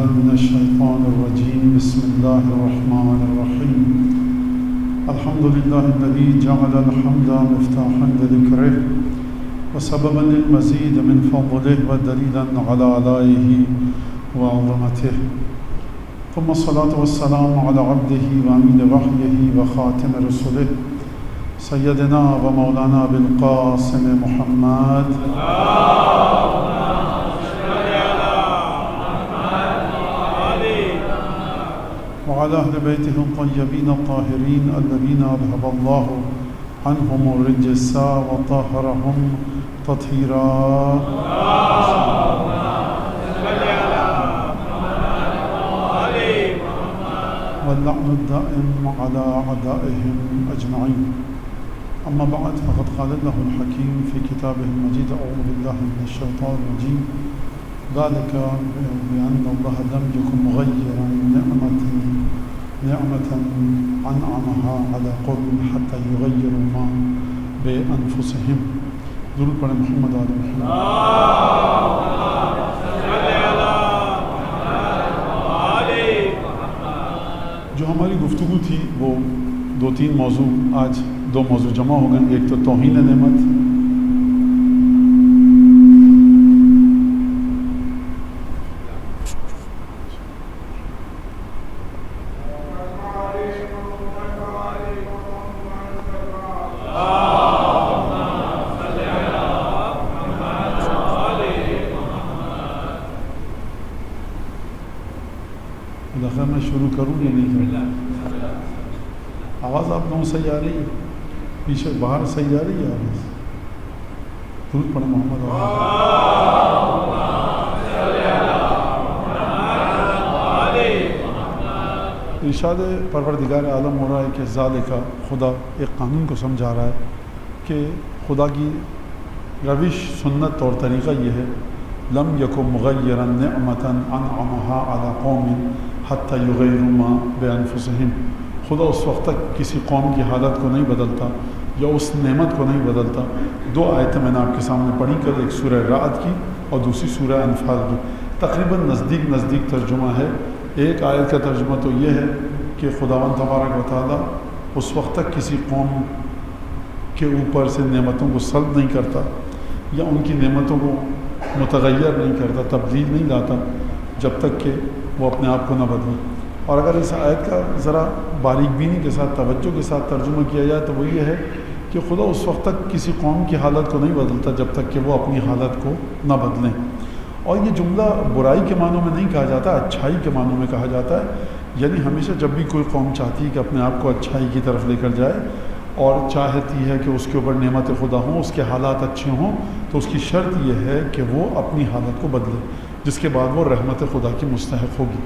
بالله من الشيطان الرجيم. بسم الله الرحمن الرحيم. الحمد لله الذي جعل الحمد مفتاحا لذكره وسببا للمزيد من فضله ودليلا على آلائه وعظمته، ثم الصلاة والسلام على عبده وأمين وحيه وخاتم رسله سيدنا ومولانا بالقاسم محمد وعلى أهل بيته الطيبين الطاهرين الذين أذهب الله عنهم الرجس وطهرهم تطهيرا. واللعن الدائم على أعدائهم أجمعين. أما بعد، فقد قال الله الحكيم في كتابه المجيد: أعوذ بالله من الشيطان الرجيم. ذلك بأن الله لم يكن مغيرا نعمة أنعمها على قوم حتى يغيروا ما بأنفسهم. درود پڑھیں محمد آل محمد. جو ہماری گفتگو تھی وہ 2-3 موضوع، آج 2 موضوع جمع ہو گئے. ایک تو توہین نعمت، میں شروع کروں یا نہیں کروں؟ آواز آپ لوگوں صحیح آ رہی ہے؟ پیچھے باہر صحیح آ رہی ہے آواز؟ درود پڑھیں محمد. ارشاد پروردگار عالم ہو رہا ہے کہ ذالکہ، خدا ایک قانون کو سمجھا رہا ہے کہ خدا کی روش، سنت اور طریقہ یہ ہے: لم یکن مغیرا نعمتا انعمها علی قوم حتی یغیروا ما بانفسہم. خدا اس وقت تک کسی قوم کی حالت کو نہیں بدلتا یا اس نعمت کو نہیں بدلتا. 2 آیتیں میں نے آپ کے سامنے پڑھی، کل ایک سورہ رعد کی اور دوسری سورہ انفال کی. تقریباً نزدیک ترجمہ ہے. ایک آیت کا ترجمہ تو یہ ہے کہ خداوند تبارک و تعالیٰ اس وقت تک کسی قوم کے اوپر سے نعمتوں کو سلب نہیں کرتا یا ان کی نعمتوں کو متغیر نہیں کرتا، تبدیل نہیں لاتا، جب تک کہ وہ اپنے آپ کو نہ بدلے. اور اگر اس آیت کا ذرا باریک بینی کے ساتھ، توجہ کے ساتھ ترجمہ کیا جائے تو وہ یہ ہے کہ خدا اس وقت تک کسی قوم کی حالت کو نہیں بدلتا جب تک کہ وہ اپنی حالت کو نہ بدلیں. اور یہ جملہ برائی کے معنوں میں نہیں کہا جاتا، اچھائی کے معنوں میں کہا جاتا ہے. یعنی ہمیشہ جب بھی کوئی قوم چاہتی ہے کہ اپنے آپ کو اچھائی کی طرف لے کر جائے اور چاہتی ہے کہ اس کے اوپر نعمت خدا ہوں، اس کے حالات اچھے ہوں، تو اس کی شرط یہ ہے کہ وہ اپنی حالت کو بدلے، جس کے بعد وہ رحمت خدا کی مستحق ہوگی.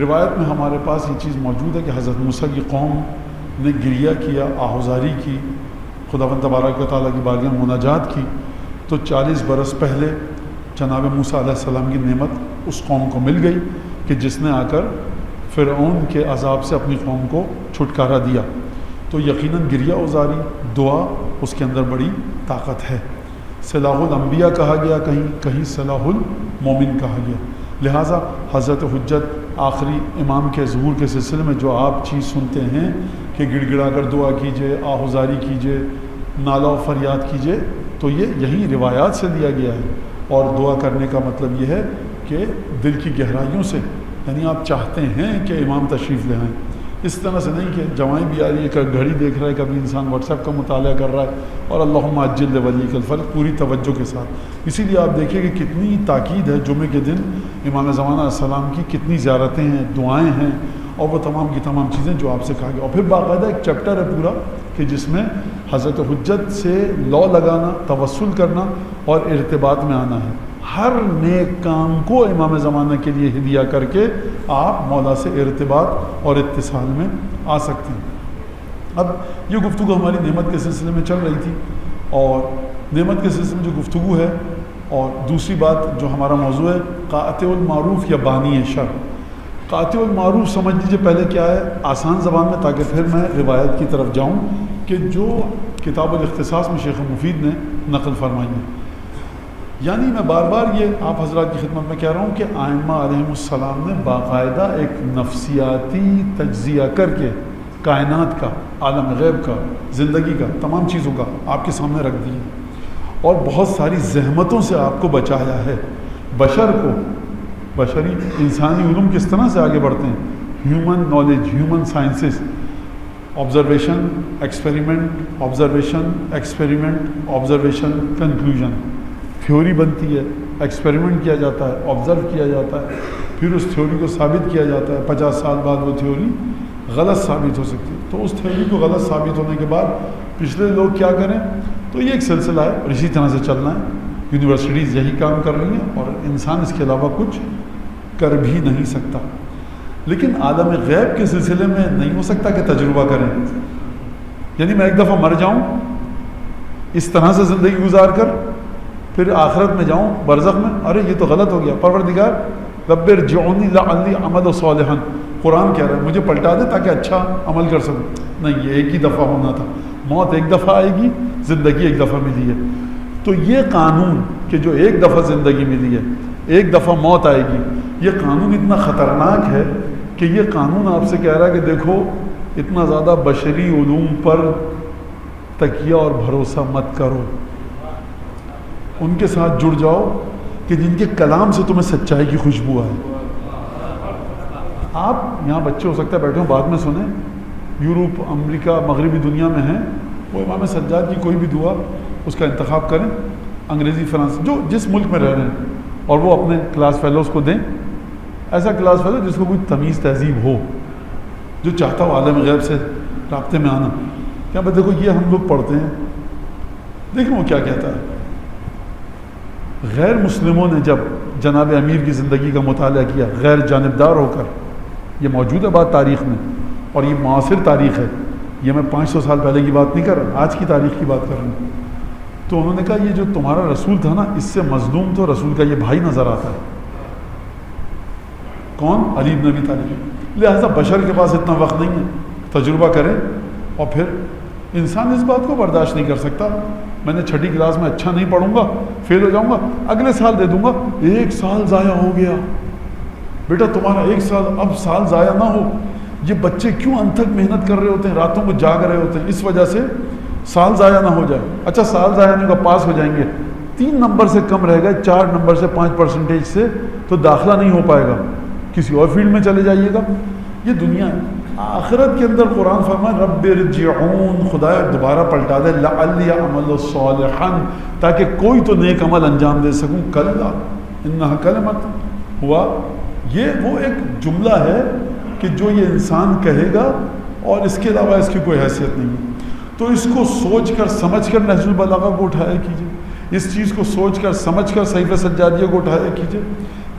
روایت میں ہمارے پاس یہ چیز موجود ہے کہ حضرت موسیٰ کی قوم نے گریہ کیا، آہوزاری کی، خداوند تبارک و تعالیٰ کی بارگاہ میں مناجات کی، تو 40 برس پہلے جناب موسیٰ علیہ السلام کی نعمت اس قوم کو مل گئی کہ جس نے آ کر فرعون کے عذاب سے اپنی قوم کو چھٹکارا دیا. تو یقیناً گریہ اوزاری، دعا، اس کے اندر بڑی طاقت ہے. صلاح الانبیاء کہا گیا، کہیں صلاح المومن کہا گیا. لہٰذا حضرت حجت آخری امام کے ظہور کے سلسلے میں جو آپ چیز سنتے ہیں کہ گڑ گڑا کر دعا کیجئے، آہوزاری کیجئے، نالہ و فریاد کیجئے، تو یہ یہی روایات سے لیا گیا ہے. اور دعا کرنے کا مطلب یہ ہے کہ دل کی گہرائیوں سے، یعنی آپ چاہتے ہیں کہ امام تشریف لے آئیں. اس طرح سے نہیں کہ جوائیں بھی آ رہی ہے، گھڑی دیکھ رہا ہے، کبھی انسان واٹس ایپ کا مطالعہ کر رہا ہے اور اللہم عجل لولیک الفرج پوری توجہ کے ساتھ. اسی لیے آپ دیکھیں کہ کتنی تاکید ہے جمعے کے دن امام زمانہ علیہ السلام کی، کتنی زیارتیں ہیں، دعائیں ہیں، اور وہ تمام کی تمام چیزیں جو آپ سے کہا گیا. اور پھر باقاعدہ ایک چیپٹر ہے پورا کہ جس میں حضرت حجت سے لو لگانا، توسل کرنا اور ارتباط میں آنا ہے. ہر نیک کام کو امام زمانہ کے لیے ہدیہ کر کے آپ مولا سے ارتباط اور اتصال میں آ سکتے ہیں. اب یہ گفتگو ہماری نعمت کے سلسلے میں چل رہی تھی، اور نعمت کے سلسلے میں جو گفتگو ہے، اور دوسری بات جو ہمارا موضوع ہے قاطع المعروف یا بانی شر. قاطع المعروف سمجھ لیجیے پہلے کیا ہے آسان زبان میں، تاکہ پھر میں روایت کی طرف جاؤں کہ جو کتاب الاختصاص میں شیخ مفید نے نقل فرمائی ہے. یعنی میں بار بار یہ آپ حضرات کی خدمت میں کہہ رہا ہوں کہ ائمہ علیہم السلام نے باقاعدہ ایک نفسیاتی تجزیہ کر کے کائنات کا، عالم غیب کا، زندگی کا، تمام چیزوں کا آپ کے سامنے رکھ دی اور بہت ساری زحمتوں سے آپ کو بچایا ہے۔ بشر کو، بشری انسانی علوم کس طرح سے آگے بڑھتے ہیں، human knowledge, human sciences, observation, experiment, observation, experiment, observation, conclusion. Theory بنتی ہے، ایکسپیریمنٹ کیا جاتا ہے، آبزرو کیا جاتا ہے، پھر اس تھیوری کو ثابت کیا جاتا ہے۔ 50 سال بعد وہ تھیوری غلط ثابت ہو سکتی ہے، تو اس تھیوری کو غلط ثابت ہونے کے بعد پچھلے لوگ کیا کریں، تو یہ ایک سلسلہ ہے اور اسی طرح سے چلنا ہے۔ یونیورسٹیز یہی کام کر رہی ہیں اور انسان اس کے علاوہ کچھ کر بھی نہیں سکتا۔ لیکن عالم غیب کے سلسلے میں نہیں ہو سکتا کہ تجربہ کریں، یعنی میں ایک دفعہ مر جاؤں اس طرح سے زندگی گزار کر، پھر آخرت میں جاؤں برزخ میں، ارے یہ تو غلط ہو گیا، پروردگار رب ارجعونی لعلی اعمل صالحا، قرآن کہہ رہا ہے مجھے پلٹا دے تاکہ اچھا عمل کر سکوں۔ نہیں، یہ ایک ہی دفعہ ہونا تھا، موت ایک دفعہ آئے گی، زندگی ایک دفعہ ملی ہے۔ تو یہ قانون کہ جو ایک دفعہ زندگی ملی ہے، ایک دفعہ موت آئے گی، یہ قانون اتنا خطرناک ہے کہ یہ قانون آپ سے کہہ رہا ہے کہ دیکھو اتنا زیادہ بشری علوم پر تکیہ اور بھروسہ مت کرو، ان کے ساتھ جڑ جاؤ کہ جن کے کلام سے تمہیں سچائی کی خوشبو آئے۔ آپ یہاں بچے ہو سکتا ہے بیٹھے ہوں، بعد میں سنیں، یورپ، امریکہ، مغربی دنیا میں ہیں، وہ امام سجاد کی کوئی بھی دعا اس کا انتخاب کریں، انگریزی، فرانس، جو جس ملک میں رہ رہے ہیں، اور وہ اپنے کلاس فیلوز کو دیں، ایسا کلاس فیلو جس کو کوئی تمیز تہذیب ہو، جو چاہتا ہو عالم غیب سے رابطے میں آنا۔ کیا بات، دیکھو یہ ہم لوگ پڑھتے ہیں، دیکھیں وہ کیا کہتا ہے۔ غیر مسلموں نے جب جناب امیر کی زندگی کا مطالعہ کیا غیر جانبدار ہو کر، یہ موجود ہے بات تاریخ میں اور یہ معاصر تاریخ ہے، یہ میں 500 سال پہلے کی بات نہیں کر رہا، آج کی تاریخ کی بات کر رہا ہوں۔ تو انہوں نے کہا یہ جو تمہارا رسول تھا نا، اس سے مظلوم تو رسول کا یہ بھائی نظر آتا ہے۔ کون؟ علی بن ابی طالب۔ لہٰذا بشر کے پاس اتنا وقت نہیں ہے، تجربہ کریں، اور پھر انسان اس بات کو برداشت نہیں کر سکتا، میں نے 6ٹھی کلاس میں اچھا نہیں پڑھوں گا، فیل ہو جاؤں گا، اگلے سال دے دوں گا، 1 سال ضائع ہو گیا بیٹا تمہارا، 1 سال، اب سال ضائع نہ ہو۔ یہ بچے کیوں انتھک محنت کر رہے ہوتے ہیں، راتوں کو جاگ رہے ہوتے ہیں، اس وجہ سے سال ضائع نہ ہو جائے۔ اچھا سال ضائع نہیں ہوگا، پاس ہو جائیں گے، 3 نمبر سے کم رہ گئے، 4 نمبر سے 5% سے تو داخلہ نہیں ہو پائے گا، کسی اور فیلڈ میں چلے جائیے گا۔ یہ دنیا ہے۔ آخرت کے اندر قرآن فرمائے رب ارجعون، خدایا دوبارہ پلٹا دے، لعلی اعمل صالحا، تاکہ کوئی تو نیک عمل انجام دے سکوں۔ کلا انہا کلمت ہوا، یہ وہ ایک جملہ ہے کہ جو یہ انسان کہے گا اور اس کے علاوہ اس کی کوئی حیثیت نہیں ہے۔ تو اس کو سوچ کر سمجھ کر نہج البلاغہ کو اٹھایا کیجیے، اس چیز کو سوچ کر سمجھ کر صحیفہ سجادیہ کو اٹھایا کیجیے۔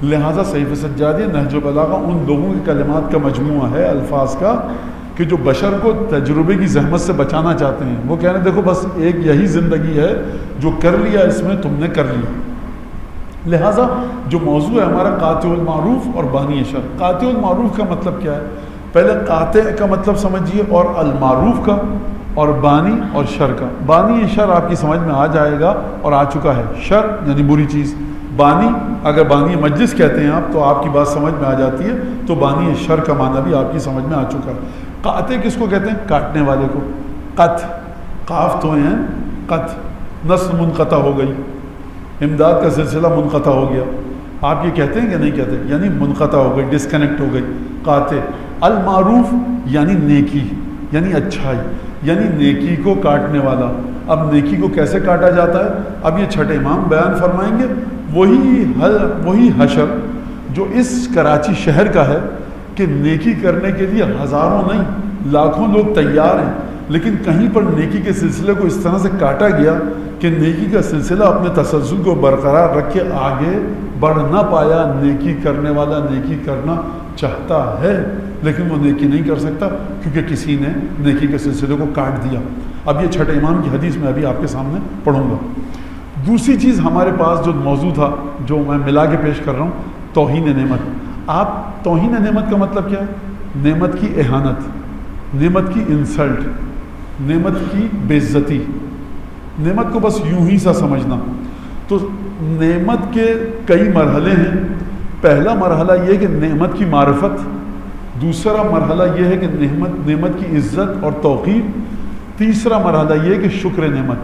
لہٰذا صحیفہ سجادیہ، نہج البلاغہ ان لوگوں کے کلمات کا مجموعہ ہے، الفاظ کا، کہ جو بشر کو تجربے کی زحمت سے بچانا چاہتے ہیں۔ وہ کہہ رہے ہیں دیکھو بس ایک یہی زندگی ہے، جو کر لیا اس میں تم نے کر لیا۔ لہٰذا جو موضوع ہے ہمارا قاطع المعروف اور بانی شر۔ قاطع المعروف کا مطلب کیا ہے؟ پہلے قاطع کا مطلب سمجھیے، اور المعروف کا، اور بانی اور شر کا۔ بانی شر آپ کی سمجھ میں آ جائے گا اور آ چکا ہے، شر یعنی بری چیز، بانی اگر بانی مجلس کہتے ہیں آپ تو آپ کی بات سمجھ میں آ جاتی ہے، تو بانی شر کا معنی بھی آپ کی سمجھ میں آ چکا ہے۔ قاطع کس کو کہتے ہیں؟ کاٹنے والے کو۔ قط، قاف تو ہیں، قط، نسل منقطع ہو گئی، امداد کا سلسلہ منقطع ہو گیا، آپ یہ کہتے ہیں کہ نہیں کہتے؟ یعنی منقطع ہو گئی، ڈسکنیکٹ ہو گئی، قاطع۔ المعروف یعنی نیکی، یعنی اچھائی، یعنی نیکی کو کاٹنے والا۔ اب نیکی کو کیسے کاٹا جاتا ہے؟ اب یہ چھٹے امام بیان فرمائیں گے۔ وہی حشر جو اس کراچی شہر کا ہے کہ نیکی کرنے کے لیے ہزاروں نہیں لاکھوں لوگ تیار ہیں، لیکن کہیں پر نیکی کے سلسلے کو اس طرح سے کاٹا گیا کہ نیکی کا سلسلہ اپنے تسلسل کو برقرار رکھ کے آگے بڑھ نہ پایا۔ نیکی کرنے والا نیکی کرنا چاہتا ہے لیکن وہ نیکی نہیں کر سکتا کیونکہ کسی نے نیکی کے سلسلے کو کاٹ دیا۔ اب یہ چھٹے امام کی حدیث میں ابھی آپ کے سامنے پڑھوں گا۔ دوسری چیز ہمارے پاس جو موضوع تھا، جو میں ملا کے پیش کر رہا ہوں، توہین نعمت۔ آپ توہین نعمت کا مطلب کیا ہے؟ نعمت کی اہانت، نعمت کی انسلٹ، نعمت کی بے عزتی، نعمت کو بس یوں ہی سا سمجھنا۔ تو نعمت کے کئی مرحلے ہیں. پہلا مرحلہ یہ کہ نعمت کی معرفت، دوسرا مرحلہ یہ ہے کہ نعمت کی عزت اور توقیر، تیسرا مرحلہ یہ کہ شکر نعمت.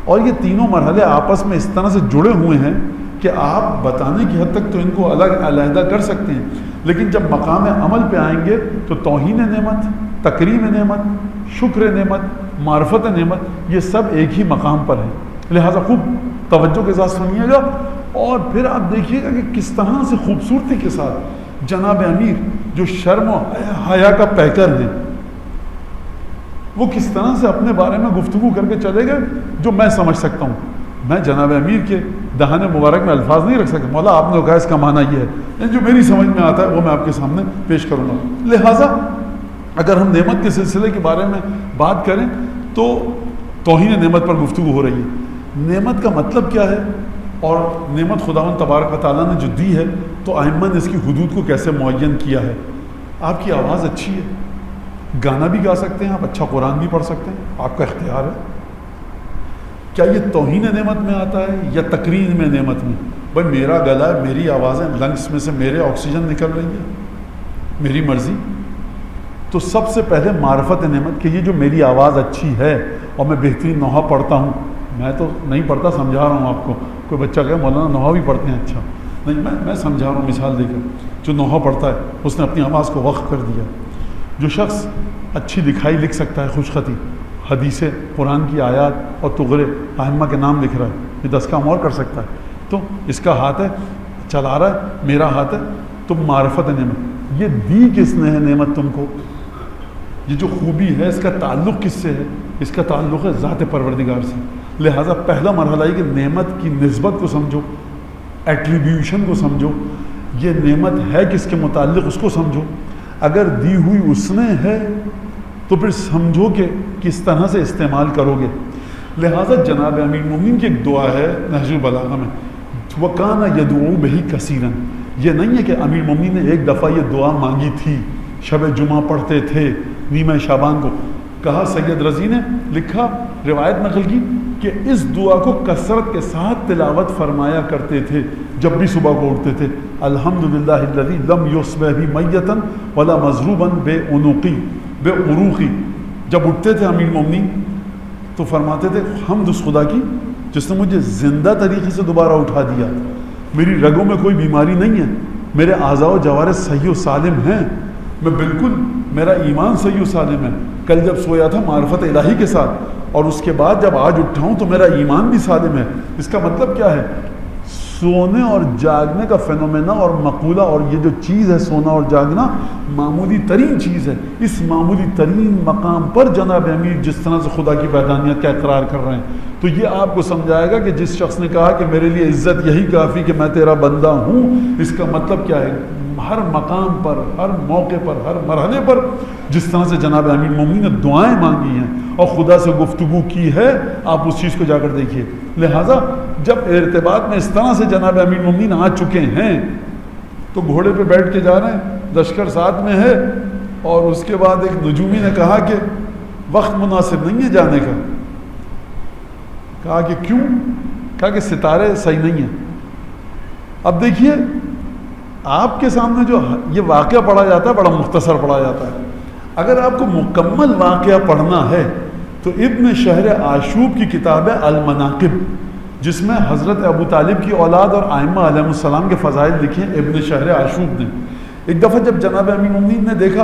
اور یہ تینوں مرحلے آپس میں اس طرح سے جڑے ہوئے ہیں کہ آپ بتانے کی حد تک تو ان کو الگ علیحدہ کر سکتے ہیں، لیکن جب مقام عمل پہ آئیں گے تو توہین نعمت، تکریم نعمت، شکر نعمت، معرفت نعمت، یہ سب ایک ہی مقام پر ہیں. لہٰذا خوب توجہ کے ساتھ سنیے گا اور پھر آپ دیکھیے گا کہ کس طرح سے خوبصورتی کے ساتھ جناب امیر جو شرم و حیا کا پیکر ہیں وہ کس طرح سے اپنے بارے میں گفتگو کر کے چلے گئے جو میں سمجھ سکتا ہوں. میں جناب امیر کے دہان مبارک میں الفاظ نہیں رکھ سکتا. مولا آپ نے کہا اس کا معنی یہ ہے، جو میری سمجھ میں آتا ہے وہ میں آپ کے سامنے پیش کروں گا. لہٰذا اگر ہم نعمت کے سلسلے کے بارے میں بات کریں تو توہین نعمت پر گفتگو ہو رہی ہے. نعمت کا مطلب کیا ہے اور نعمت خداوند تبارک و تعالیٰ نے جو دی ہے تو ائمہ نے اس کی حدود کو کیسے معین کیا ہے. آپ کی آواز اچھی ہے، گانا بھی گا سکتے ہیں آپ، اچھا قرآن بھی پڑھ سکتے ہیں، آپ کا اختیار ہے. کیا یہ توہین نعمت میں آتا ہے یا تقرین میں نعمت میں؟ بھائی میرا گلا ہے، میری آوازیں، لنگس میں سے میرے آکسیجن نکل رہی ہے، میری مرضی. تو سب سے پہلے معرفت نعمت کہ یہ جو میری آواز اچھی ہے اور میں بہترین نوحہ پڑھتا ہوں. میں تو نہیں پڑھتا، سمجھا رہا ہوں آپ کو. کوئی بچہ کہے مولانا نوحہ بھی پڑھتے ہیں، اچھا نہیں، میں سمجھا رہا ہوں مثال دے کر. جو نوحہ پڑھتا ہے اس نے اپنی آواز کو وقف کر دیا. جو شخص اچھی لکھائی لکھ سکتا ہے، خوش خطی، حدیثیں، قرآن کی آیات اور تغرے ائمہ کے نام لکھ رہا ہے، یہ 10 کام اور کر سکتا ہے. تو اس کا ہاتھ ہے، چلا رہا ہے، میرا ہاتھ ہے. تو معرفت نعمت، یہ دی کس نے ہے نعمت تم کو؟ یہ جو خوبی ہے اس کا تعلق کس سے ہے؟ اس کا تعلق ہے ذات پروردگار سے. لہٰذا پہلا مرحلہ یہ کہ نعمت کی نسبت کو سمجھو، ایٹریبیوشن کو سمجھو. یہ نعمت ہے کس کے متعلق اس کو سمجھو. اگر دی ہوئی اس نے ہے تو پھر سمجھو کہ کس طرح سے استعمال کرو گے. لہٰذا جناب امیر المومنین کی ایک دعا ہے نہج البلاغہ میں، وَكَانَ يَدْعُو بِهِ كَثِيرًا. یہ نہیں ہے کہ امیر المومنین نے ایک دفعہ یہ دعا مانگی تھی، شب جمعہ پڑھتے تھے نیمہ شعبان کو. کہا سید رضی نے، لکھا، روایت نقل کی کہ اس دعا کو کثرت کے ساتھ تلاوت فرمایا کرتے تھے جب بھی صبح کو اٹھتے تھے. الحمدللہ الذی لم یصبح بی میتا ولا مضروبا بے عروقی. جب اٹھتے تھے امیر المومنین تو فرماتے تھے حمد اس خدا کی جس نے مجھے زندہ طریقے سے دوبارہ اٹھا دیا. میری رگوں میں کوئی بیماری نہیں ہے، میرے اعضاء و جوارح صحیح و سالم ہیں، میں بالکل، میرا ایمان صحیح و سالم ہے. کل جب سویا تھا معرفت الہی کے ساتھ اور اس کے بعد جب آج اٹھا ہوں تو میرا ایمان بھی سالم ہے. اس کا مطلب کیا ہے؟ سونے اور جاگنے کا فینومینا اور مقولہ، اور یہ جو چیز ہے سونا اور جاگنا معمولی ترین چیز ہے. اس معمولی ترین مقام پر جناب امیر جس طرح سے خدا کی وحدانیت کا اقرار کر رہے ہیں تو یہ آپ کو سمجھائے گا کہ جس شخص نے کہا کہ میرے لیے عزت یہی کافی کہ میں تیرا بندہ ہوں، اس کا مطلب کیا ہے؟ ہر مقام پر، ہر موقع پر، ہر مرحلے پر جس طرح سے جناب امیر المومنین نے دعائیں مانگی ہیں اور خدا سے گفتگو کی ہے، آپ اس چیز کو جا کر دیکھیے. لہٰذا جب ارتباط میں اس طرح سے جناب امیر المومنین آ چکے ہیں تو گھوڑے پہ بیٹھ کے جا رہے ہیں، لشکر ساتھ میں ہے، اور اس کے بعد ایک نجومی نے کہا کہ وقت مناسب نہیں ہے جانے کا. کہا کہ کیوں؟ کہا کہ ستارے صحیح نہیں ہیں. اب دیکھیے آپ کے سامنے جو یہ واقعہ پڑھا جاتا ہے بڑا مختصر پڑھا جاتا ہے. اگر آپ کو مکمل واقعہ پڑھنا ہے تو ابن شہر آشوب کی کتاب ہے المناقب، جس میں حضرت ابو طالب کی اولاد اور ائمہ علیہ السلام کے فضائل لکھے ابن شہر آشوب نے. ایک دفعہ جب جناب امیر المومنین نے دیکھا،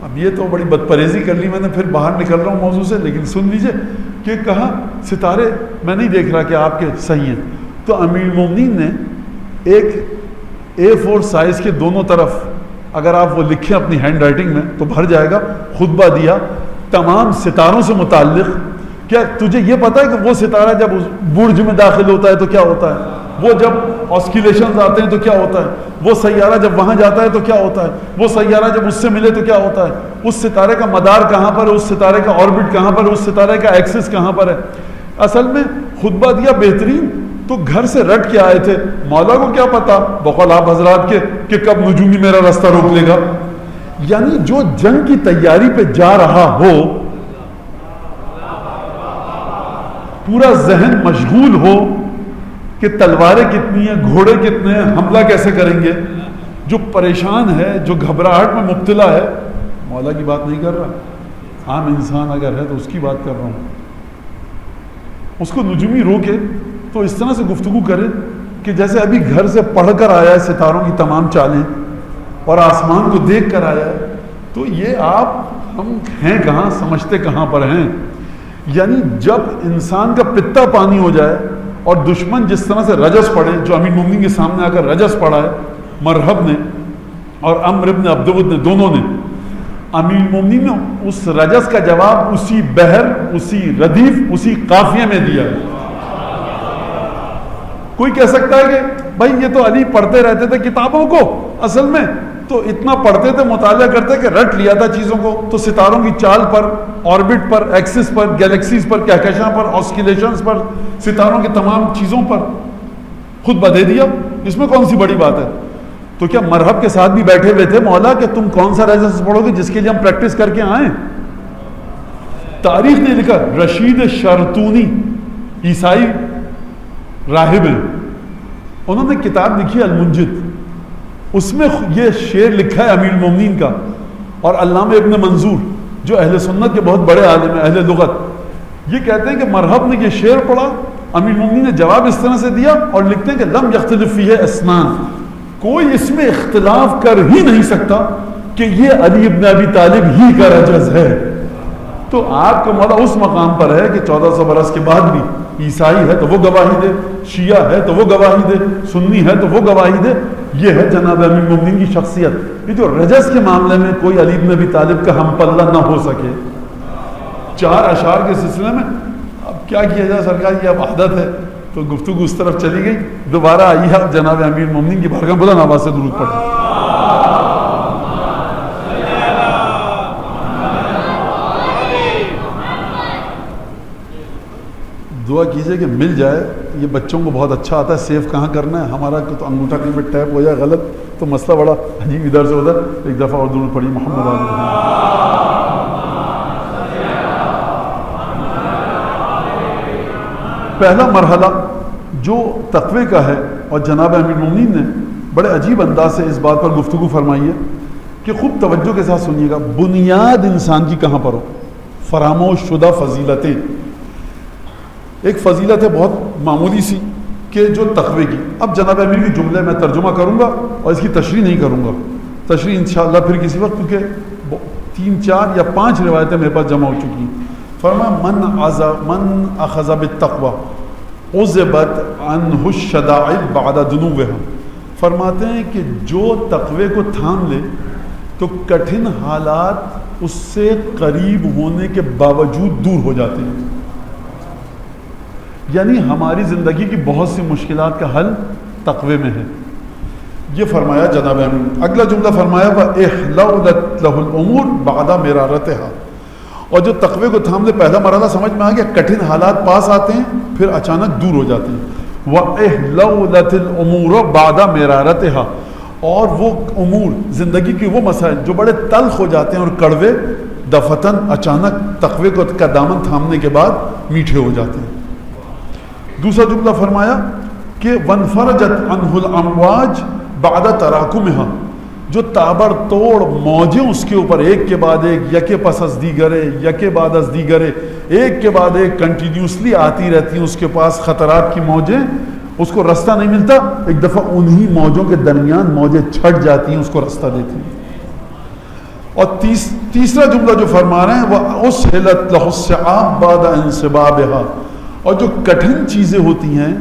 اب یہ تو بڑی بدپریزی کر لی میں نے، پھر باہر نکل رہا ہوں موضوع سے، لیکن سن لیجئے کہ کہا ستارے میں نہیں دیکھ رہا کہ آپ کے صحیح ہیں. تو امیر المومنین نے ایک A4 سائز کے دونوں طرف، اگر آپ وہ لکھیں اپنی ہینڈ رائٹنگ میں تو بھر جائے گا، خطبہ دیا تمام ستاروں سے متعلق. کیا تجھے یہ پتہ ہے کہ وہ ستارہ جب اس برج میں داخل ہوتا ہے تو کیا ہوتا ہے؟ وہ جب آسکیلیشنز آتے ہیں تو کیا ہوتا ہے؟ وہ سیارہ جب وہاں جاتا ہے تو کیا ہوتا ہے؟ وہ سیارہ جب اس سے ملے تو کیا ہوتا ہے؟ اس ستارے کا مدار کہاں پر ہے؟ اس ستارے کا آربٹ کہاں پر ہے؟ اس ستارے کا ایکسس کہاں پر ہے؟ اصل میں خطبہ دیا بہترین، تو گھر سے رٹ کے آئے تھے. مولا کو کیا پتا بقول آپ حضرات کے کہ کب نجومی میرا راستہ روک لے گا. یعنی جو جنگ کی تیاری پہ جا رہا ہو، پورا ذہن مشغول ہو، کہ تلواریں کتنی ہیں، گھوڑے کتنے ہیں، حملہ کیسے کریں گے، جو پریشان ہے، جو گھبراہٹ میں مبتلا ہے، مولا کی بات نہیں کر رہا، عام انسان اگر ہے تو اس کی بات کر رہا ہوں. اس کو نجومی روکے تو اس طرح سے گفتگو کرے کہ جیسے ابھی گھر سے پڑھ کر آیا ہے ستاروں کی تمام چالیں اور آسمان کو دیکھ کر آیا ہے. تو یہ آپ ہم ہیں کہاں، سمجھتے کہاں پر ہیں. یعنی جب انسان کا پتا پانی ہو جائے اور دشمن جس طرح سے رجس پڑے، جو امیر المومنین کے سامنے آ کر رجس پڑا ہے مرحب نے اور عمرو ابن عبدود نے، دونوں نے، امیر المومنین نے اس رجس کا جواب اسی بحر، اسی ردیف، اسی قافیے میں دیا. کوئی کہہ سکتا ہے کہ بھائی یہ تو علی پڑھتے رہتے تھے کتابوں کو، اصل میں تو اتنا پڑھتے تھے، مطالعہ کرتے کہ رٹ لیا تھا چیزوں کو. تو ستاروں کی چال پر، آربٹ پر، ایکسس پر، گیلیکسیز پر، کہکشاں پر، آسکیلیشنز پر، ستاروں کی تمام چیزوں پر خطبہ دے دیا. اس میں کون سی بڑی بات ہے؟ تو کیا مرحب کے ساتھ بھی بیٹھے ہوئے تھے مولا کہ تم کون سا رجس پڑھو گے جس کے لیے ہم پریکٹس کر کے آئیں؟ تاریخ نے لکھا، رشید شرطونی عیسائی راہب ہیں، انہوں نے کتاب لکھی المنجد. اس میں یہ شعر لکھا ہے امیر المومنین کا. اور علامہ ابن منظور جو اہل سنت کے بہت بڑے عالم ہیں، اہل لغت، یہ کہتے ہیں کہ مرحب نے یہ شعر پڑھا، امیر المومنین نے جواب اس طرح سے دیا، اور لکھتے ہیں کہ لم یختلف فیہ اسنان، کوئی اس میں اختلاف کر ہی نہیں سکتا کہ یہ علی ابن ابی طالب ہی کا رجز ہے. تو آپ کا مولا اس مقام پر ہے کہ 1400 برس کے بعد بھی عیسائی ہے تو وہ گواہی دے، شیعہ ہے تو وہ گواہی دے، سنی ہے تو وہ گواہی دے. یہ ہے جناب امیر المومنین کی شخصیت. یہ جو رجز کے معاملے میں کوئی علی بن ابی طالب کا ہم پلہ نہ ہو سکے. 4 اشعار کے سلسلے میں اب کیا کیا جائے سرکار، یہ اب عادت ہے تو گفتگو اس طرف چلی گئی. دوبارہ آئیے آپ جناب امیر المومنین کی بارگاہ بلند آواز سے درود پڑھیں. دعا کیجئے کہ مل جائے. یہ بچوں کو بہت اچھا آتا ہے سیو کہاں کرنا ہے. ہمارا تو انگوٹھا کہیں پہ ٹیپ ہو جائے غلط تو مسئلہ بڑا عجیب ادھر سے ادھر. ایک دفعہ اور درود پڑھیے محمد علیہ. پہلا مرحلہ جو تقوی کا ہے، اور جناب امیر المومنین نے بڑے عجیب انداز سے اس بات پر گفتگو فرمائی ہے کہ خوب توجہ کے ساتھ سنیے گا. بنیاد انسان کی کہاں پر ہو؟ فراموش شدہ فضیلتیں. ایک فضیلت ہے بہت معمولی سی کہ جو تقوی کی. اب جناب امیر کی جملے میں ترجمہ کروں گا اور اس کی تشریح نہیں کروں گا. تشریح انشاءاللہ پھر کسی وقت، کیونکہ 3 4 یا 5 روایتیں میرے پاس جمع ہو چکی ہیں. فرمایا من اخذ بالتقوی عذبت عنہ الشدائد بعد دنوها. فرماتے ہیں کہ جو تقوی کو تھام لے تو کٹھن حالات اس سے قریب ہونے کے باوجود دور ہو جاتے ہیں. یعنی ہماری زندگی کی بہت سی مشکلات کا حل تقوی میں ہے. یہ فرمایا جناب امیر. اگلا جملہ فرمایا وَإِحْلَوْلَتْ لَهُ الْأُمُورُ بَعْدَ مِرَارَتِهَا. اور جو تقوی کو تھام لے، پہلا مرحلہ سمجھ میں آ گیا، کٹھن حالات پاس آتے ہیں پھر اچانک دور ہو جاتے ہیں. وَإِحْلَوْلَتِ الْأُمُورُ بَعْدَ مِرَارَتِهَا. اور وہ امور، زندگی کے وہ مسائل جو بڑے تلخ ہو جاتے ہیں اور کڑوے، دفتن اچانک تقوی کا دامن تھامنے کے بعد میٹھے ہو جاتے ہیں. دوسرا جملہ فرمایا کہ وَانْفَرَجَتْ عَنْهُ الْأَمْوَاجُ بَعْدَ تَرَاكُمِهَا. جو تابڑ توڑ موجیں اس کے اوپر ایک کے بعد ایک، یکے پس از دیگرے، یکے بعد از دیگرے، ایک کے بعد ایک کنٹینیوسلی آتی رہتی ہیں اس کے پاس خطرات کی موجیں. اس کو رستہ نہیں ملتا، ایک دفعہ انہی موجوں کے درمیان موجیں چھٹ جاتی ہیں، اس کو رستہ دیتی ہیں. اور تیسرا جملہ جو فرما رہے ہیں وہ أُسْهِلَتْ لَهُ الصِّعَابُ بَعْدَ انْصِبَابِهَا. اور جو کٹھن چیزیں ہوتی ہیں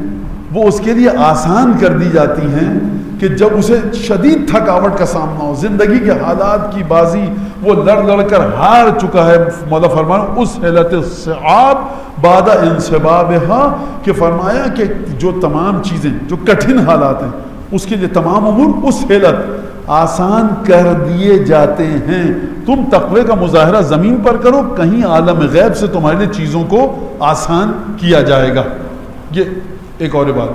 وہ اس کے لیے آسان کر دی جاتی ہیں کہ جب اسے شدید تھکاوٹ کا سامنا ہو، زندگی کے حالات کی بازی وہ لڑ کر ہار چکا ہے. مولا فرمایا أُسْهِلَتِ الصِّعَابُ بَعْدَ انْصِبَابِهَا. کہ فرمایا کہ جو تمام چیزیں جو کٹھن حالات ہیں اس کے لیے تمام امور أُسْهِلَت آسان کر دیے جاتے ہیں. تم تقوی کا مظاہرہ زمین پر کرو، کہیں عالم غیب سے تمہارے لیے چیزوں کو آسان کیا جائے گا. یہ ایک اور بات.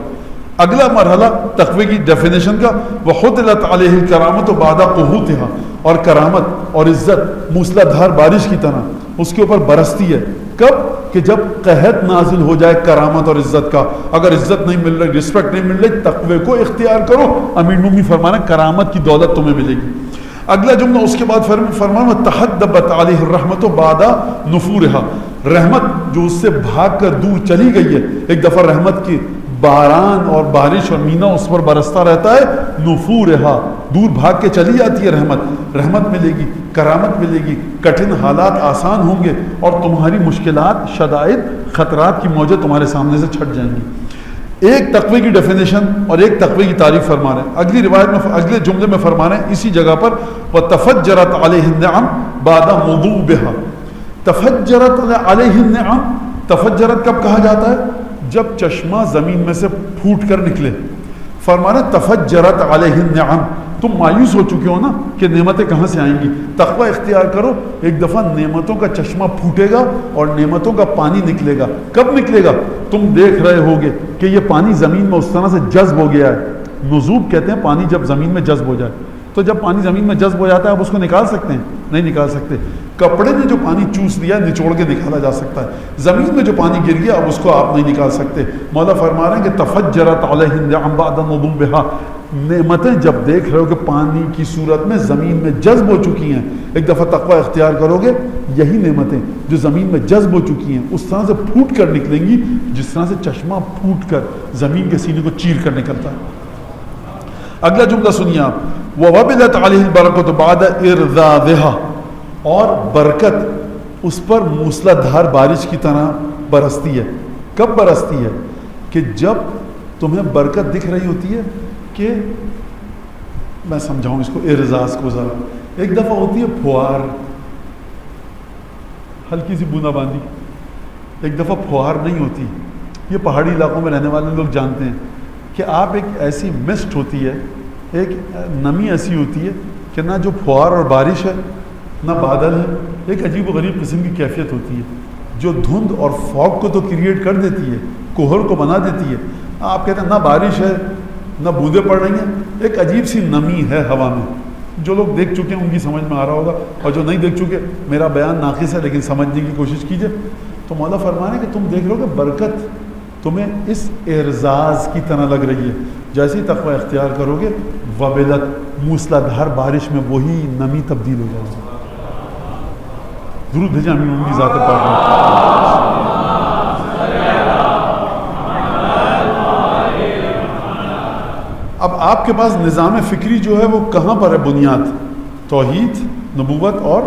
اگلا مرحلہ تقوی کی ڈیفینیشن کا وَحُطِلَتْ عَلَيْهِ الْكَرَامَةُ بَعْدَ قُحُوتِهَا. اور کرامت اور عزت موسلا دھار بارش کی طرح اس کے اوپر برستی ہے کب کہ جب قحط نازل ہو جائے کرامت اور عزت کا. اگر عزت نہیں مل رہی، رسپیکٹ نہیں مل رہی، تقوی کو اختیار کرو. امیر مومنین فرمانا کرامت کی دولت تمہیں ملے گی. اگلا جملہ اس کے بعد فرمانا تحدبت علیہ الرحمت بعد نفورہا، رحمت جو اس سے بھاگ کر دور چلی گئی ہے، ایک دفعہ رحمت کی باران اور بارش اور مینا اس پر برستا رہتا ہے، نفورہا دور بھاگ کے چلی جاتی ہے رحمت ملے گی، کرامت ملے گی، کٹھن حالات آسان ہوں گے اور تمہاری مشکلات، شدائد، خطرات کی موجیں تمہارے سامنے سے چھٹ جائیں گی. ایک تقوی کی ڈیفینیشن اور ایک تقوی کی تعریف فرما رہے ہیں. اگلی روایت میں اگلے جملے میں فرما رہے ہیں اسی جگہ پر وَتَفَجَّرَتْ عَلَيْهِ النِّعَمْ بَعْدَ مُضُوبِهَا. تفجرت علیہ النعم، تفجرت کب کہا جاتا ہے؟ جب چشمہ زمین میں سے پھوٹ کر نکلے. فرمانا تفجرت علیہ النعم، تم مایوس ہو چکے ہو نا کہ نعمتیں کہاں سے آئیں گی. تقوی اختیار کرو، ایک دفعہ نعمتوں کا چشمہ پھوٹے گا اور نعمتوں کا پانی نکلے گا. کب نکلے گا؟ تم دیکھ رہے ہوگے کہ یہ پانی زمین میں اس طرح سے جذب ہو گیا ہے. نزوب کہتے ہیں پانی جب زمین میں جذب ہو جائے. تو جب پانی زمین میں جذب ہو جاتا ہے اب اس کو نکال سکتے ہیں؟ نہیں نکال سکتے. کپڑے میں جو پانی چوس لیا نچوڑ کے نکالا جا سکتا ہے، زمین میں جو پانی گر گیا اب اس کو آپ نہیں نکال سکتے. مولا فرما رہے ہیں کہ تفجرت علیہ النعم بعد نضوبہا، نعمتیں جب دیکھ رہے ہو کہ پانی کی صورت میں زمین میں جذب ہو چکی ہیں، ایک دفعہ تقوی اختیار کرو گے یہی نعمتیں جو زمین میں جذب ہو چکی ہیں اس طرح سے پھوٹ کر نکلیں گی جس طرح سے چشمہ پھوٹ کر زمین کے سینے کو چیر کر نکلتا ہے. اگلا جملہ سنیے آپ، وَوَبِلَتْ عَلَيْهِ الْبَرَكَةُ بَعْدَ إِرْذَاذِهَا، اور برکت اس پر موسلادھار بارش کی طرح برستی ہے. کب برستی ہے؟ کہ جب تمہیں برکت دکھ رہی ہوتی ہے کہ میں سمجھاؤں اس کو ارزاز کو ذرا. ایک دفعہ ہوتی ہے پھوار، ہلکی سی بوندہ باندی. ایک دفعہ پھوار نہیں ہوتی. یہ پہاڑی علاقوں میں رہنے والے لوگ جانتے ہیں کہ آپ ایک ایسی مسٹ ہوتی ہے، ایک نمی ایسی ہوتی ہے کہ نہ جو پھوار اور بارش ہے نہ بادل ہے. ایک عجیب و غریب قسم کی کیفیت ہوتی ہے جو دھند اور فوگ کو تو کریٹ کر دیتی ہے، کوہر کو بنا دیتی ہے. آپ کہتے ہیں نہ بارش ہے نہ بوندیں پڑ رہی ہیں، ایک عجیب سی نمی ہے ہوا میں. جو لوگ دیکھ چکے ہیں ان کی سمجھ میں آ رہا ہوگا، اور جو نہیں دیکھ چکے میرا بیان ناقص ہے لیکن سمجھنے کی کوشش کیجئے. تو مولا فرما رہے ہیں کہ تم دیکھ رہے ہو کہ برکت تمہیں اس اعزاز کی طرح لگ رہی ہے. جیسے ہی تقوی اختیار کرو گے وبلت موسلادھار بارش میں وہی نمی تبدیل ہو جائے گی. درود بھیجیں امین کی ذات پاک. اب آپ کے پاس نظام فکری جو ہے وہ کہاں پر ہے بنیاد؟ توحید، نبوت اور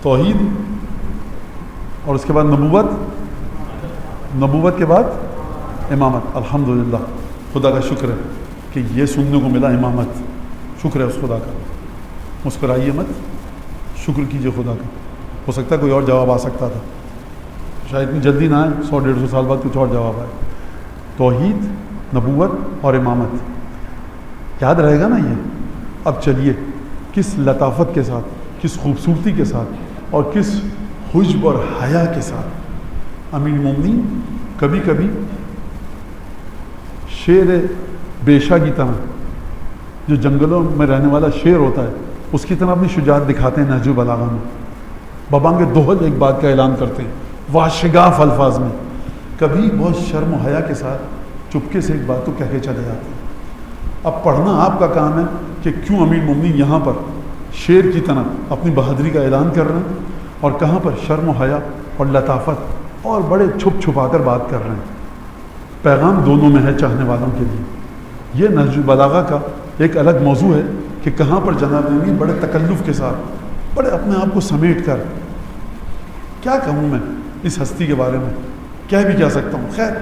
توحید، اور اس کے بعد نبوت کے بعد امامت. الحمدللہ، خدا کا شکر ہے کہ یہ سننے کو ملا امامت. شکر ہے اس خدا کا. مسکرائیے مت، شکر کیجئے خدا کا. ہو سکتا ہے کوئی اور جواب آ سکتا تھا، شاید اتنی جلدی نہ آئے، 100-150 سال بعد کچھ اور جواب آئے. توحید، نبوت اور امامت یاد رہے گا نا یہ. اب چلیے کس لطافت کے ساتھ، کس خوبصورتی کے ساتھ اور کس حجب اور حیا کے ساتھ امیر مومنین کبھی کبھی شیر بیشا کی طرح، جو جنگلوں میں رہنے والا شیر ہوتا ہے اس کی طرح اپنی شجاعت دکھاتے ہیں. نہج البلاغہ میں ببانگ دوہل ایک بات کا اعلان کرتے ہیں واشگاف الفاظ میں. کبھی بہت شرم و حیا کے ساتھ چپکے سے ایک بات کو کہہ کے چلے جاتے ہیں. اب پڑھنا آپ کا کام ہے کہ کیوں امیر مومنین یہاں پر شیر کی طرح اپنی بہادری کا اعلان کر رہے ہیں اور کہاں پر شرم و حیا اور لطافت اور بڑے چھپ چھپا کر بات کر رہے ہیں. پیغام دونوں میں ہے چاہنے والوں کے لیے. یہ نہج البلاغہ کا ایک الگ موضوع ہے کہ کہاں پر جناب امیر بڑے تکلف کے ساتھ، بڑے اپنے آپ کو سمیٹ کر، کیا کہوں میں اس ہستی کے بارے میں، کہہ بھی کیا سکتا ہوں. خیر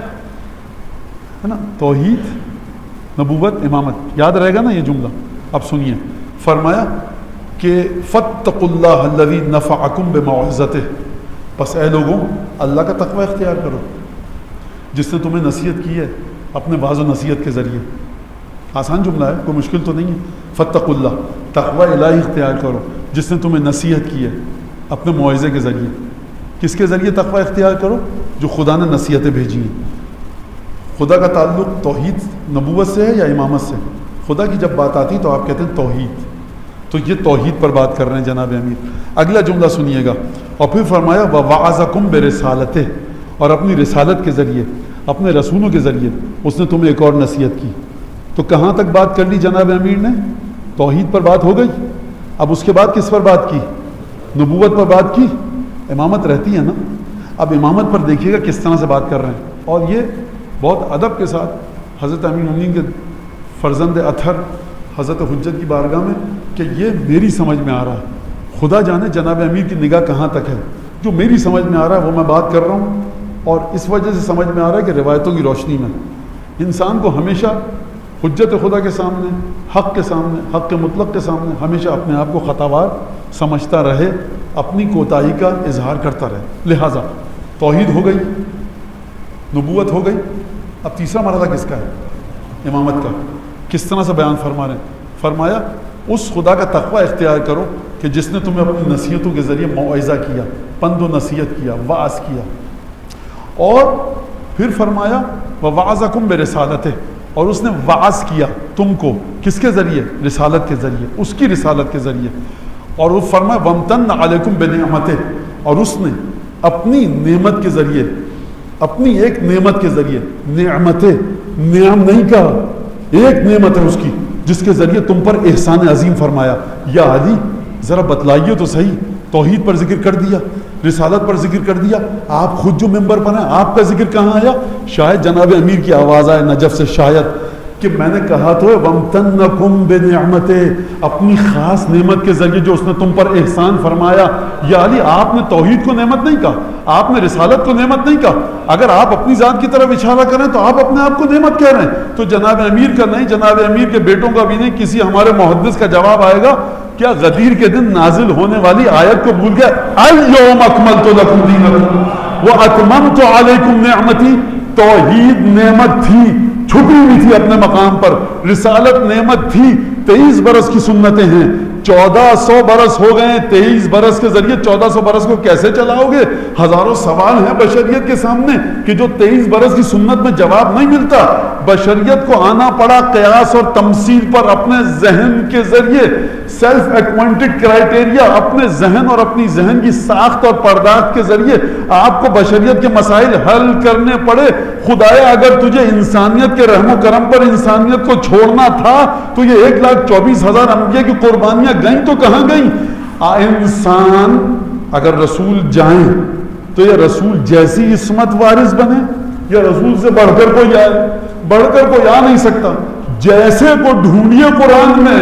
ہے نا، توحید، نبوت، امامت یاد رہے گا نا یہ جملہ. اب سنیے، فرمایا کہ فاتقوا اللہ الذی نفعکم بموعظتہ، پس اے لوگوں اللہ کا تقوی اختیار کرو جس نے تمہیں نصیحت کی ہے اپنے واعظ و نصیحت کے ذریعے. آسان جملہ ہے، کوئی مشکل تو نہیں ہے. فاتقوا اللہ، تقوی الہی اختیار کرو جس نے تمہیں نصیحت کی ہے اپنے موعظے کے ذریعے. کس کے ذریعے تقوی اختیار کرو؟ جو خدا نے نصیحتیں بھیجی ہیں. خدا کا تعلق توحید، نبوت سے ہے یا امامت سے؟ خدا کی جب بات آتی تو آپ کہتے ہیں توحید. تو یہ توحید پر بات کر رہے ہیں جناب امیر. اگلا جملہ سنیے گا. اور پھر فرمایا وَوَعَظَكُمْ بِرِسَالَتِهِ، اور اپنی رسالت کے ذریعے، اپنے رسولوں کے ذریعے اس نے تمہیں ایک اور نصیحت کی. تو کہاں تک بات کر لی جناب امیر نے؟ توحید پر بات ہو گئی. اب اس کے بعد کس پر بات کی؟ نبوت پر بات کی. امامت رہتی ہے نا. اب امامت پر دیکھیے گا کس طرح سے بات کر رہے ہیں. اور یہ بہت ادب کے ساتھ حضرت امیر المومنین کے فرزند اطہر حضرت حجت کی بارگاہ میں کہ یہ میری سمجھ میں آ رہا ہے. خدا جانے جناب امیر کی نگاہ کہاں تک ہے. جو میری سمجھ میں آ رہا ہے وہ میں بات کر رہا ہوں. اور اس وجہ سے سمجھ میں آ رہا ہے کہ روایتوں کی روشنی میں انسان کو ہمیشہ حجت خدا کے سامنے، حق کے سامنے، حق مطلق کے سامنے ہمیشہ اپنے آپ کو خطاوار سمجھتا رہے، اپنی کوتاہی کا اظہار کرتا رہے. لہٰذا توحید ہو گئی، نبوت ہو گئی. اب تیسرا مرحلہ کس کا ہے؟ امامت کا. کس طرح سے بیان فرما رہے ہیں؟ فرمایا اس خدا کا تقوی اختیار کرو کہ جس نے تمہیں اپنی نصیحتوں کے ذریعے موعظہ کیا، پند و نصیحت کیا، وعظ کیا. اور پھر فرمایا وَوَعَظَكُمْ بِرِسَالَتِهِ، اور اس نے وعظ کیا تم کو کس کے ذریعے؟ رسالت کے ذریعے، اس کی رسالت کے ذریعے. اور وہ فرمایا وَامْتَنَّ عَلَيْكُمْ بِنِعْمَتِهِ، اور اس نے اپنی نعمت کے ذریعے، اپنی ایک نعمت کے ذریعے، نعم نہیں کہا، ایک نعمت ہے اس کی جس کے ذریعے تم پر احسان عظیم فرمایا. یا علی ذرا بتلائیے تو صحیح. توحید پر ذکر کر دیا، رسالت پر ذکر کر دیا، آپ خود جو ممبر پر ہیں آپ کا ذکر کہاں آیا؟ شاید جناب امیر کی آواز آئے نجف سے، شاید کہ میں نے کہا تو وَامْتَنَّكُمْ بِنِعْمَتِهِ، اپنی خاص نعمت کے ذریعے جو اس نے تم پر احسان فرمایا. یا علی آپ نے توحید کو نعمت نہیں کہا، آپ نے رسالت کو نعمت نہیں کہا. اگر آپ اپنی ذات کی طرف اشارہ کریں تو آپ اپنے آپ کو نعمت کہہ رہے ہیں. تو جناب امیر کا نہیں، جناب امیر کے بیٹوں کا بھی نہیں، کسی ہمارے محدث کا جواب آئے گا کیا غدیر کے دن نازل ہونے والی آیت کو بھول گیا؟ اليوم اکملت لکم دینکم واتممت علیکم نعمتی. توحید نعمت تھی، چھپی ہوئی تھی اپنے مقام پر. رسالت نعمت تھی. 23 برس کی سنتیں ہیں، 1400 برس ہو گئے. 23 برس کے ذریعے 1400 برس کو کیسے چلاؤ گے؟ ہزاروں سوال ہیں بشریت کے سامنے کہ جو 23 برس کی سنت میں جواب نہیں ملتا. بشریت کو آنا پڑا قیاس اور تمثیل پر اپنے ذہن کے ذریعے، سیلف ایکوینٹڈ کرائٹیریا، اپنے ذہن اور اپنی ذہن کی ساخت اور پرداخت کے ذریعے آپ کو بشریت کے مسائل حل کرنے پڑے. خدایا اگر تجھے انسانیت کے رحم و کرم پر انسانیت کو چھوڑنا تھا تو یہ 1,24,000 انبیاء کی قربانیاں گئیں تو کہاں گئیں؟ انسان اگر رسول جائیں تو یہ رسول جیسی عصمت وارث بنے یا رسول سے بڑھ کر کوئی آئے؟ بڑھ کر کوئی آ نہیں سکتا. جیسے کو ڈھونڈیے قرآن میں.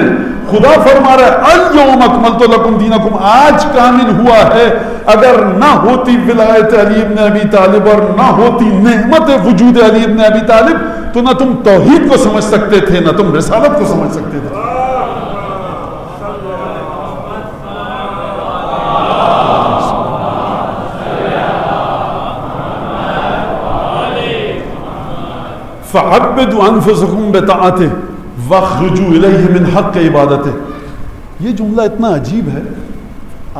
خدا فرما رہا ہے اليوم اکملت لکم دینکم، آج کامل ہوا ہے. اگر نہ ہوتی ولایت علی ابن ابی طالب اور نہ ہوتی نعمت وجود علی ابن ابی طالب تو نہ تم توحید کو سمجھ سکتے تھے نہ تم رسالت کو سمجھ سکتے تھے. فَعَبِّدُوا أَنفُسَكُمْ بِطَاعَتِهِ وَاخْرُجُوا إِلَيْهِ مِنْ حَقِّ عِبَادَتِهِ. یہ جملہ اتنا عجیب ہے.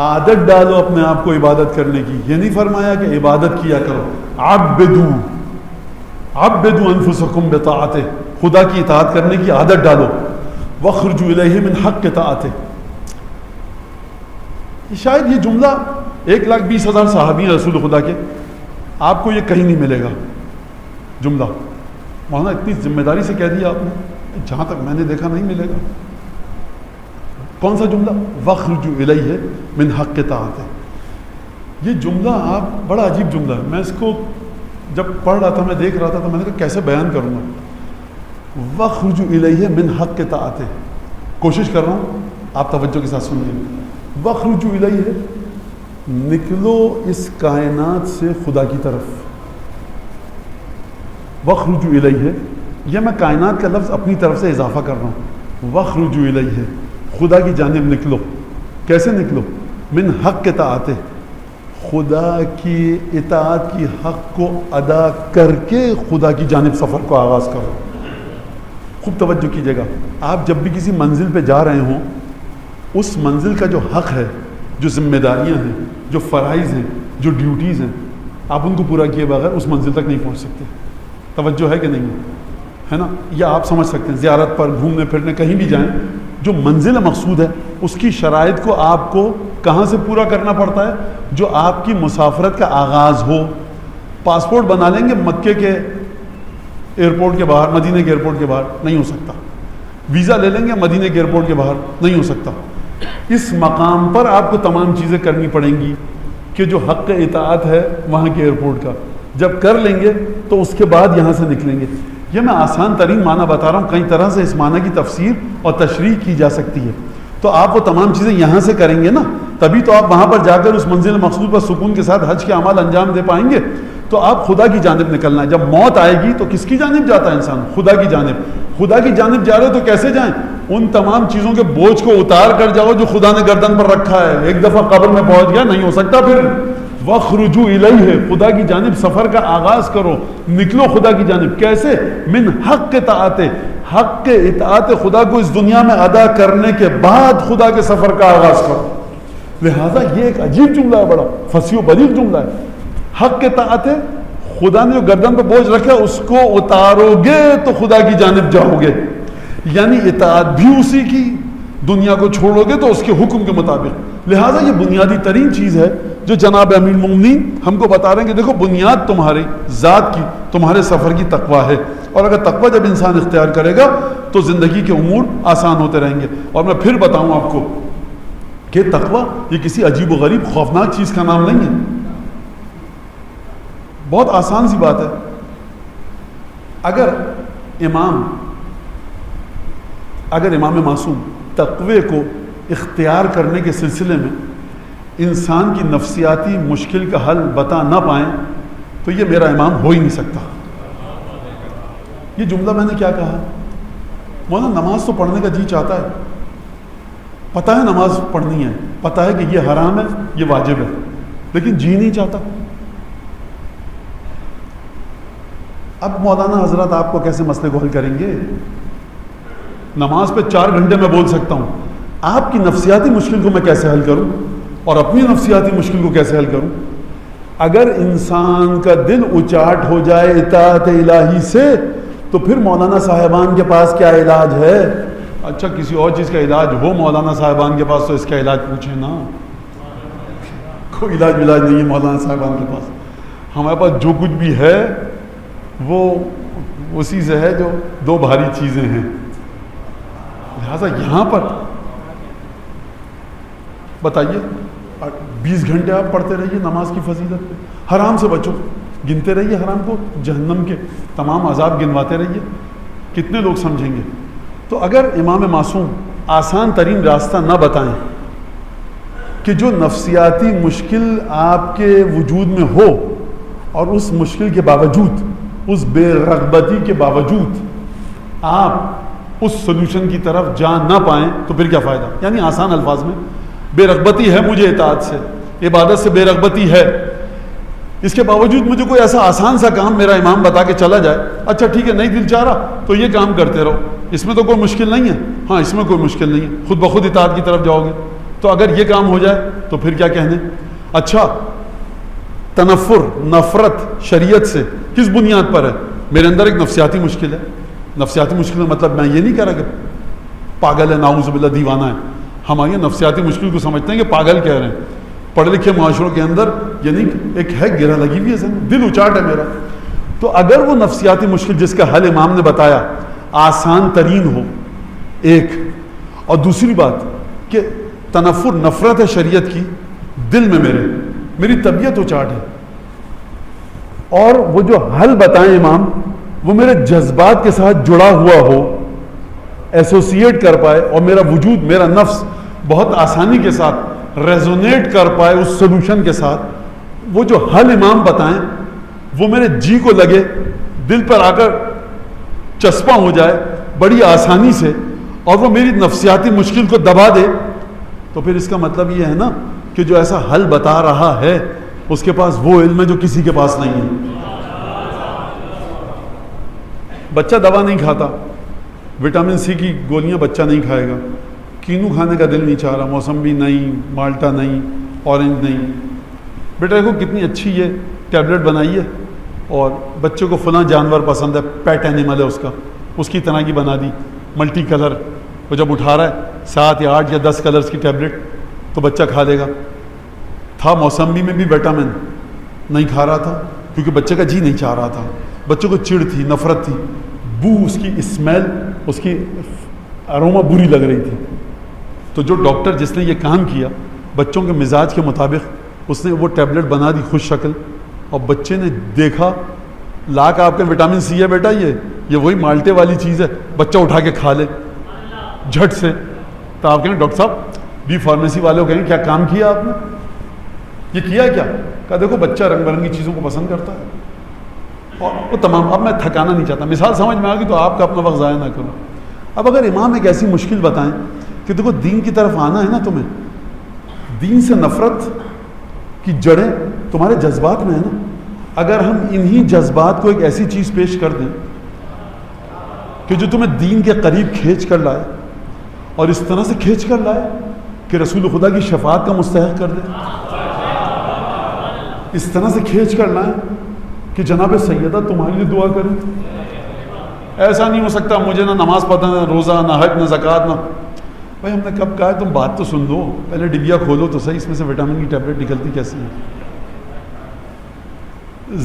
عادت ڈالو اپنے آپ کو عبادت کرنے کی. یہ نہیں فرمایا کہ عبادت کیا کرو. عَبِّدُوا أَنفُسَكُمْ بِطَاعَتِهِ، خدا کی اطاعت کرنے کی عادت ڈالو. وَاخْرُجُوا إِلَيْهِ مِنْ حَقِّ طَاعَتِهِ. شاید یہ جملہ 1,20,000 صحابی رسول خدا کے، آپ کو یہ کہیں نہیں ملے گا جملہ. مولانا اتنی ذمہ داری سے کہہ دیا آپ نے، جہاں تک میں نے دیکھا نہیں ملے گا. کون سا جملہ؟ وَاخْرُجُوا إِلَيْهِ مِنْ حَقِّ طَاعَتِهِ. یہ جملہ آپ بڑا عجیب جملہ ہے. میں اس کو جب پڑھ رہا تھا، میں دیکھ رہا تھا تو میں نے کہا کیسے بیان کروں گا. وَاخْرُجُوا إِلَيْهِ مِنْ حَقِّ طَاعَتِهِ. کوشش کر رہا ہوں، آپ توجہ کے ساتھ سنیے. وَاخْرُجُوا إِلَيْهِ، نکلو اس کائنات سے خدا کی طرف. وَاخْرُجُوا إِلَيْهِ، یہ میں کائنات کا لفظ اپنی طرف سے اضافہ کر رہا ہوں. وَاخْرُجُوا إِلَيْهِ، خدا کی جانب نکلو. کیسے نکلو؟ من حق طاعتہ، خدا کی اطاعت کی حق کو ادا کر کے خدا کی جانب سفر کو آغاز کرو. خوب توجہ کیجیے گا. آپ جب بھی کسی منزل پہ جا رہے ہوں، اس منزل کا جو حق ہے، جو ذمہ داریاں ہیں، جو فرائض ہیں، جو ڈیوٹیز ہیں، آپ ان کو پورا کیے بغیر اس منزل تک نہیں پہنچ سکتے. توجہ ہے کہ نہیں ہے نا؟ یا آپ سمجھ سکتے ہیں زیارت پر، گھومنے پھرنے کہیں بھی جائیں جو منزل مقصود ہے اس کی شرائط کو آپ کو کہاں سے پورا کرنا پڑتا ہے؟ جو آپ کی مسافرت کا آغاز ہو. پاسپورٹ بنا لیں گے مکے کے ایئرپورٹ کے باہر، مدینے کے ایئرپورٹ کے باہر، نہیں ہو سکتا. ویزا لے لیں گے مدینے کے ایئرپورٹ کے باہر، نہیں ہو سکتا. اس مقام پر آپ کو تمام چیزیں کرنی پڑیں گی کہ جو حق اطاعت ہے وہاں کے ایئرپورٹ کا جب کر لیں گے تو اس کے بعد یہاں سے نکلیں گے. یہ میں آسان ترین معنی بتا رہا ہوں، کئی طرح سے اس معنی کی تفسیر اور تشریح کی جا سکتی ہے. تو آپ وہ تمام چیزیں یہاں سے کریں گے نا، تبھی تو آپ وہاں پر جا کر اس منزل مقصود پر سکون کے ساتھ حج کے اعمال انجام دے پائیں گے. تو آپ خدا کی جانب نکلنا ہے. جب موت آئے گی تو کس کی جانب جاتا ہے انسان؟ خدا کی جانب. خدا کی جانب جا رہے ہو تو کیسے جائیں؟ ان تمام چیزوں کے بوجھ کو اتار کر جاؤ جو خدا نے گردن پر رکھا ہے. ایک دفعہ قبر میں پہنچ گیا نہیں ہو سکتا پھر. وَخْرُجُوا إِلَيْهِ، خدا کی جانب سفر کا آغاز کرو، نکلو خدا کی جانب. کیسے؟ من حق اطاعت، حق اطاعت خدا کو اس دنیا میں ادا کرنے کے بعد خدا کے سفر کا آغاز کرو. لہذا یہ ایک عجیب جملہ ہے، بڑا فصیح و بلیغ جملہ ہے. حق اطاعت، خدا نے جو گردن پہ بوجھ رکھا اس کو اتارو گے تو خدا کی جانب جاؤ گے. یعنی اطاعت بھی اسی کی، دنیا کو چھوڑو گے تو اس کے حکم کے مطابق. لہٰذا یہ بنیادی ترین چیز ہے جو جناب امیر المومنین ہم کو بتا رہے ہیں کہ دیکھو بنیاد تمہاری ذات کی، تمہارے سفر کی تقویٰ ہے. اور اگر تقویٰ جب انسان اختیار کرے گا تو زندگی کے امور آسان ہوتے رہیں گے. اور میں پھر بتاؤں آپ کو کہ تقویٰ یہ کسی عجیب و غریب خوفناک چیز کا نام نہیں ہے. بہت آسان سی بات ہے. اگر امام معصوم تقوی کو اختیار کرنے کے سلسلے میں انسان کی نفسیاتی مشکل کا حل بتا نہ پائیں تو یہ میرا امام ہو ہی نہیں سکتا. یہ جملہ میں نے کیا کہا؟ مولانا نماز تو پڑھنے کا جی چاہتا ہے، پتہ ہے نماز پڑھنی ہے، پتہ ہے کہ یہ حرام ہے یہ واجب ہے، لیکن جی نہیں چاہتا. اب مولانا حضرات آپ کو کیسے مسئلے کو حل کریں گے؟ نماز پہ 4 گھنٹے میں بول سکتا ہوں، آپ کی نفسیاتی مشکل کو میں کیسے حل کروں اور اپنی نفسیاتی مشکل کو کیسے حل کروں؟ اگر انسان کا دل اچاٹ ہو جائے اطاعت الہی سے تو پھر مولانا صاحبان کے پاس کیا علاج ہے؟ اچھا کسی اور چیز کا علاج ہو مولانا صاحبان کے پاس تو اس کا علاج پوچھیں نا. کوئی علاج نہیں ہے مولانا صاحبان کے پاس. ہمارے پاس جو کچھ بھی ہے وہ اسی سے ہے جو 2 بھاری چیزیں ہیں. لہٰذا یہاں پر بتائیے 20 گھنٹے آپ پڑھتے رہیے نماز کی فضیلت پہ، حرام سے بچو، گنتے رہیے حرام کو، جہنم کے تمام عذاب گنواتے رہیے. کتنے لوگ سمجھیں گے؟ تو اگر امام معصوم آسان ترین راستہ نہ بتائیں کہ جو نفسیاتی مشکل آپ کے وجود میں ہو اور اس مشکل کے باوجود، اس بے رغبتی کے باوجود آپ اس سلوشن کی طرف جا نہ پائیں تو پھر کیا فائدہ؟ یعنی آسان الفاظ میں بے رغبتی ہے مجھے اطاعت سے، عبادت سے بے رغبتی ہے، اس کے باوجود مجھے کوئی ایسا آسان سا کام میرا امام بتا کے چلا جائے، اچھا ٹھیک ہے نہیں دل چاہ رہا تو یہ کام کرتے رہو، اس میں تو کوئی مشکل نہیں ہے. ہاں اس میں کوئی مشکل نہیں ہے، خود بخود اطاعت کی طرف جاؤ گے. تو اگر یہ کام ہو جائے تو پھر کیا کہنے؟ اچھا تنفر، نفرت شریعت سے کس بنیاد پر ہے؟ میرے اندر ایک نفسیاتی مشکل ہے. نفسیاتی مشکل کا مطلب میں یہ نہیں کہہ رہا کہ پاگل ہے، نعوذ باللہ دیوانہ ہے. ہم آگے نفسیاتی مشکل کو سمجھتے ہیں کہ پاگل کہہ رہے ہیں. پڑھے لکھے معاشروں کے اندر یعنی ایک ہے گرہ لگی ہوئی ہے، دل اچاٹ ہے میرا. تو اگر وہ نفسیاتی مشکل جس کا حل امام نے بتایا آسان ترین ہو ایک، اور دوسری بات کہ تنفر نفرت ہے شریعت کی دل میں، میری طبیعت اچاٹ ہے، اور وہ جو حل بتائیں امام وہ میرے جذبات کے ساتھ جڑا ہوا ہو، ایسوسیٹ کر پائے، اور میرا وجود، میرا نفس بہت آسانی کے ساتھ ریزونیٹ کر پائے اس سلوشن کے ساتھ، وہ جو حل امام بتائیں وہ میرے جی کو لگے، دل پر آ کر چسپاں ہو جائے بڑی آسانی سے، اور وہ میری نفسیاتی مشکل کو دبا دے، تو پھر اس کا مطلب یہ ہے نا کہ جو ایسا حل بتا رہا ہے اس کے پاس وہ علم ہے جو کسی کے پاس نہیں ہے. بچہ دوا نہیں کھاتا، وٹامن سی کی گولیاں بچہ نہیں کھائے گا، کینو کھانے کا دل نہیں چاہ رہا، موسمبی نہیں، مالٹا نہیں، اورنج نہیں. بیٹا دیکھو کتنی اچھی یہ ٹیبلٹ بنائی ہے، اور بچے کو فلاں جانور پسند ہے، پیٹ اینیمل ہے اس کا، اس کی طرح کی بنا دی، ملٹی کلر، وہ جب اٹھا رہا ہے 7 یا 8 یا 10 کلرز کی ٹیبلٹ تو بچہ کھا لے گا. تھا موسمی میں بھی وٹامن, نہیں کھا رہا تھا کیونکہ بچے کا جی نہیں چاہ رہا تھا, بچوں کو چڑ تھی, نفرت تھی, بو اس کی اسمیل, اس کی اروما بری لگ رہی تھی. تو جو ڈاکٹر جس نے یہ کام کیا بچوں کے مزاج کے مطابق اس نے وہ ٹیبلٹ بنا دی خوش شکل, اور بچے نے دیکھا لا کے آپ کے وٹامن سی ہے بیٹا, یہ وہی مالٹے والی چیز ہے, بچہ اٹھا کے کھا لے جھٹ سے. تو آپ کہیں ڈاکٹر صاحب بی فارمیسی والے کو کہیں کیا کام کیا آپ نے, یہ کیا ہے کیا؟ کہا دیکھو بچہ رنگ برنگی چیزوں کو پسند کرتا ہے. اور وہ تمام, اب میں تھکانا نہیں چاہتا, مثال سمجھ میں آ گئی تو آپ کا اپنا وقت ضائع نہ کرو. اب اگر امام ایک ایسی مشکل بتائیں کہ دیکھو دین کی طرف آنا ہے نا, تمہیں دین سے نفرت کی جڑیں تمہارے جذبات میں ہے نا, اگر ہم انہی جذبات کو ایک ایسی چیز پیش کر دیں کہ جو تمہیں دین کے قریب کھینچ کر لائے, اور اس طرح سے کھینچ کر لائے کہ رسول خدا کی شفاعت کا مستحق کر دے, اس طرح سے کھینچ کر لائیں کہ جناب سیدہ تمہارے لیے دعا کریں. ایسا نہیں ہو سکتا مجھے نہ نماز پڑھنا, نہ روزہ, نہ حج, نہ زکوٰۃ, نہ. بھائی ہم نے کب کہا ہے تم بات تو سن لو, پہلے ڈبیا کھولو تو صحیح, اس میں سے وٹامن کی ٹیبلٹ نکلتی کیسی ہے.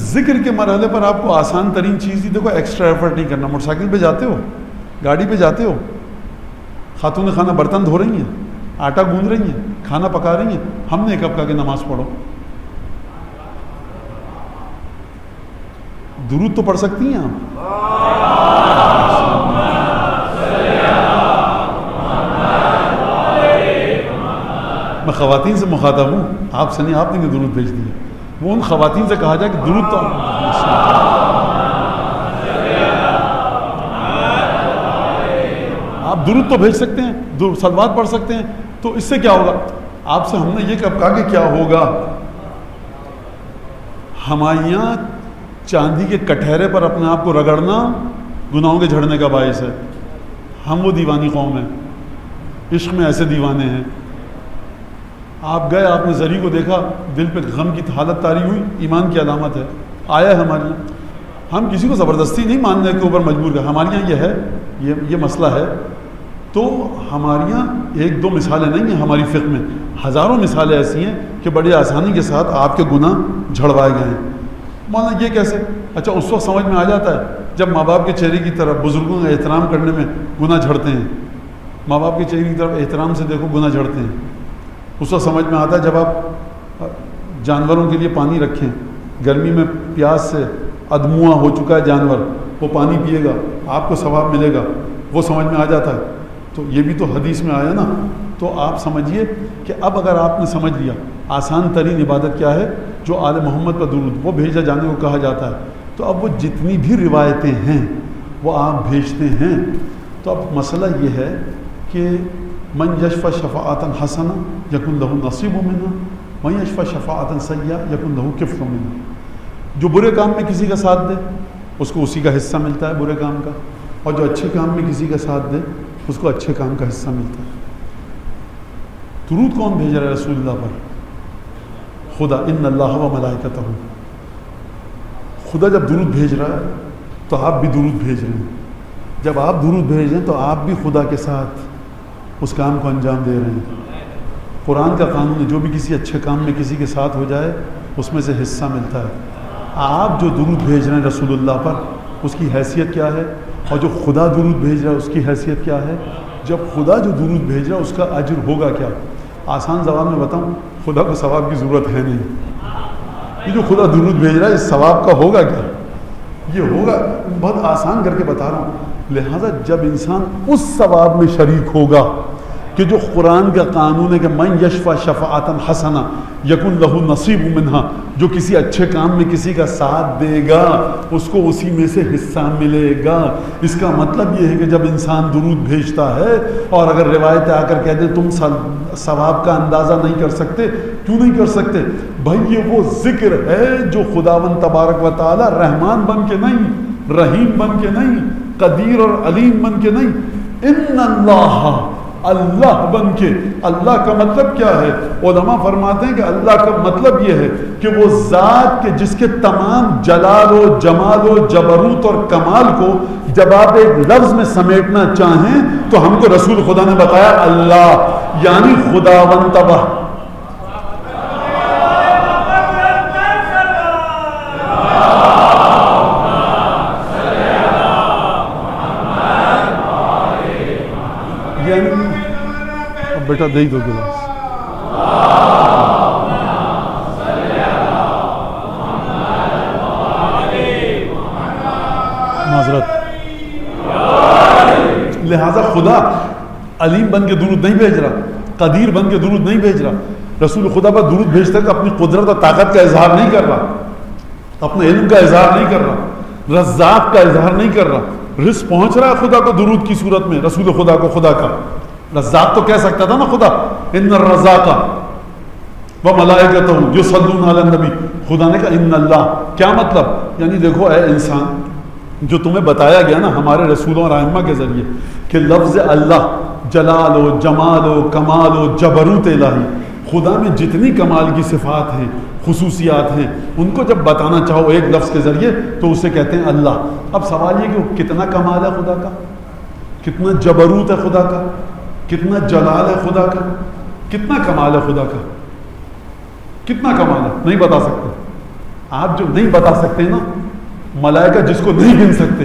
ذکر کے مرحلے پر آپ کو آسان ترین چیز ہی دیکھو, ایکسٹرا ایفرٹ نہیں کرنا. موٹر سائیکل پہ جاتے ہو, گاڑی پہ جاتے ہو, خاتون خانہ برتن دھو رہی ہیں, آٹا گوندھ رہی ہیں, کھانا پکا رہی ہیں, ہم نے کب کہا کہ نماز پڑھو. درود تو پڑھ سکتی ہیں آپ, میں خواتین سے مخاطب ہوں, آپ سے نہیں, آپ نے درود بھیج دیا. وہ ان خواتین سے کہا جائے کہ درود تو آپ درود تو بھیج سکتے ہیں, صلوات پڑھ سکتے ہیں, تو اس سے کیا ہوگا؟ آپ سے ہم نے یہ کب کہا کہ کیا ہوگا؟ ہمارے یہاں چاندی کے کٹہرے پر اپنے آپ کو رگڑنا گناہوں کے جھڑنے کا باعث ہے. ہم وہ دیوانی قوم ہیں, عشق میں ایسے دیوانے ہیں. آپ گئے, آپ نے زری کو دیکھا, دل پہ غم کی حالت طاری ہوئی, ایمان کی علامت ہے, آیا ہے ہمارے یہاں. ہم کسی کو زبردستی نہیں ماننے کے اوپر مجبور کر, ہمارے یہاں یہ ہے, یہ مسئلہ ہے. تو ہمارے یہاں 1-2 مثالیں نہیں ہیں, ہماری فقہ میں ہزاروں مثالیں ایسی ہیں کہ بڑی آسانی کے ساتھ آپ کے گناہ جھڑوائے گئے ہیں. مولانا یہ کیسے؟ اچھا اس وقت سمجھ میں آ جاتا ہے جب ماں باپ کے چہرے کی طرف بزرگوں کا احترام کرنے میں گناہ جھڑتے ہیں. ماں باپ کے چہرے کی طرف احترام سے دیکھو گناہ جھڑتے ہیں. اس وقت سمجھ میں آتا ہے جب آپ جانوروں کے لیے پانی رکھیں, گرمی میں پیاس سے ادموا ہو چکا ہے جانور, وہ پانی پیے گا, آپ کو ثواب ملے گا, وہ سمجھ میں آ جاتا ہے. تو یہ بھی تو حدیث میں آیا نا. تو آپ سمجھیے کہ اب اگر آپ نے سمجھ لیا آسان ترین عبادت کیا ہے, جو آل محمد کا درود وہ بھیجا جانے کو کہا جاتا ہے, تو اب وہ جتنی بھی روایتیں ہیں وہ آپ بھیجتے ہیں. تو اب مسئلہ یہ ہے کہ من یشفع شفاعتا حسنہ یکن لہ نصیب منہا من یشفع شفاعتا سیئہ یکن لہ کفل منہا. جو برے کام میں کسی کا ساتھ دے اس کو اسی کا حصہ ملتا ہے برے کام کا, اور جو اچھے کام میں کسی کا ساتھ دے اس کو اچھے کام کا حصہ ملتا ہے. درود کون بھیج رہا ہے رسول اللہ پر؟ خدا. ان اللہ و ملائکتہ, خدا جب درود بھیج رہا ہے تو آپ بھی درود بھیج رہے ہیں. جب آپ درود بھیج رہے ہیں تو آپ بھی خدا کے ساتھ اس کام کو انجام دے رہے ہیں. قرآن کا قانون ہے جو بھی کسی اچھے کام میں کسی کے ساتھ ہو جائے اس میں سے حصہ ملتا ہے. آپ جو درود بھیج رہے ہیں رسول اللہ پر اس کی حیثیت کیا ہے, اور جو خدا درود بھیج رہا ہے اس کی حیثیت کیا ہے؟ جب خدا جو درود بھیج رہا ہے اس کا اجر ہوگا کیا؟ آسان زبان میں بتاؤں, خدا کو ثواب کی ضرورت ہے نہیں. یہ جو خدا درود بھیج رہا ہے اس ثواب کا ہوگا کیا؟ یہ ہوگا, بہت آسان کر کے بتا رہا ہوں. لہٰذا جب انسان اس ثواب میں شریک ہوگا کہ جو قرآن کا قانون ہے کہ من یشفع شفاعتا حسنہ یکن لہ نصیب منہا, جو کسی اچھے کام میں کسی کا ساتھ دے گا اس کو اسی میں سے حصہ ملے گا. اس کا مطلب یہ ہے کہ جب انسان درود بھیجتا ہے, اور اگر روایت آ کر کہہ دیں تم ثواب کا اندازہ نہیں کر سکتے, کیوں نہیں کر سکتے بھائی؟ یہ وہ ذکر ہے جو خداوند تبارک و تعالی رحمان بن کے نہیں, رحیم بن کے نہیں, قدیر اور علیم بن کے نہیں, ان اللہ اللہ بن کے. اللہ کا مطلب کیا ہے؟ علماء فرماتے ہیں کہ اللہ کا مطلب یہ ہے کہ وہ ذات کے جس کے تمام جلال و جمال و جبروت اور کمال کو جب آپ ایک لفظ میں سمیٹنا چاہیں تو ہم کو رسول خدا نے بتایا اللہ، یعنی خداوند تبارک. بیٹا دے دو گلاس. معذرت. لہذا خدا علیم بن کے درود نہیں بھیج رہا، قدیر بن کے درود نہیں بھیج رہا. رسول خدا پر درود بھیجتے کہ اپنی قدرت اور طاقت کا اظہار نہیں کر رہا، اپنے علم کا اظہار نہیں کر رہا، رزاق کا اظہار نہیں کر رہا. رزق پہنچ رہا ہے خدا کو درود کی صورت میں، رسول خدا کو خدا کا. رزاق تو کہہ سکتا تھا نا خدا، ان الرزاق وملائکتہ یصلون علی النبی. خدا نے کہا ان اللہ. کیا مطلب؟ یعنی دیکھو اے انسان، جو تمہیں بتایا گیا نا ہمارے رسولوں اور ائمہ کے ذریعے کہ لفظ اللہ جلال و جمال و کمال و جبروت الہی، خدا میں جتنی کمال کی صفات ہیں، خصوصیات ہیں، ان کو جب بتانا چاہو ایک لفظ کے ذریعے تو اسے کہتے ہیں اللہ. اب سوال یہ کہ کتنا کمال ہے خدا کا، کتنا جبروت ہے خدا کا، کتنا جلال ہے خدا کا، کتنا کمال ہے خدا کا، کتنا کمال ہے نہیں بتا سکتے. آپ جو نہیں بتا سکتے نا، ملائکہ جس کو نہیں گن سکتے،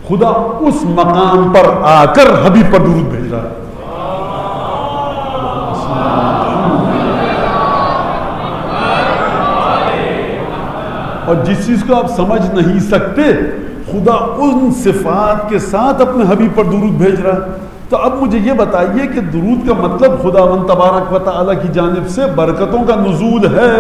خدا اس مقام پر آ کر حبیب پر درود بھیج رہا ہے. اور جس چیز کو آپ سمجھ نہیں سکتے، خدا ان صفات کے ساتھ اپنے حبیب پر درود بھیج رہا ہے. تو اب مجھے یہ بتائیے کہ درود کا مطلب خداوند تبارک و تعالیٰ کی جانب سے برکتوں کا نزول ہے.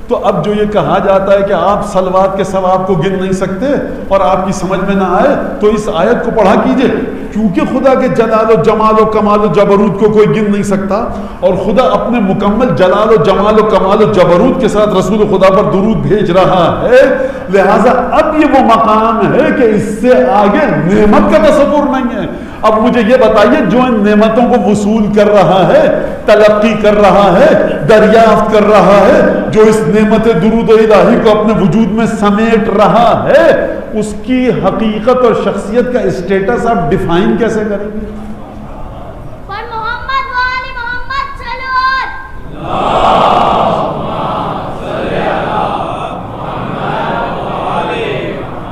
تو اب جو یہ کہا جاتا ہے کہ آپ صلوات کے ثواب کو گن نہیں سکتے اور آپ کی سمجھ میں نہ آئے تو اس آیت کو پڑھا کیجئے، کیونکہ خدا کے جلال و جمال و کمال و جبروت کو کوئی گن نہیں سکتا، اور خدا اپنے مکمل جلال و جمال و کمال و جبروت کے ساتھ رسول خدا پر درود بھیج رہا ہے. لہٰذا اب یہ وہ مقام ہے کہ اس سے آگے نعمت کا تصور نہیں ہے. اب مجھے یہ بتائیے، جو ان نعمتوں کو وصول کر رہا ہے، تلقی کر رہا ہے، دریافت کر رہا ہے، جو اس نعمت درود الہی کو اپنے وجود میں سمیٹ رہا ہے، اس کی حقیقت اور شخصیت کا اسٹیٹس آپ ڈیفائن کیسے کریں گے؟ پر محمد و آل محمد صلوات.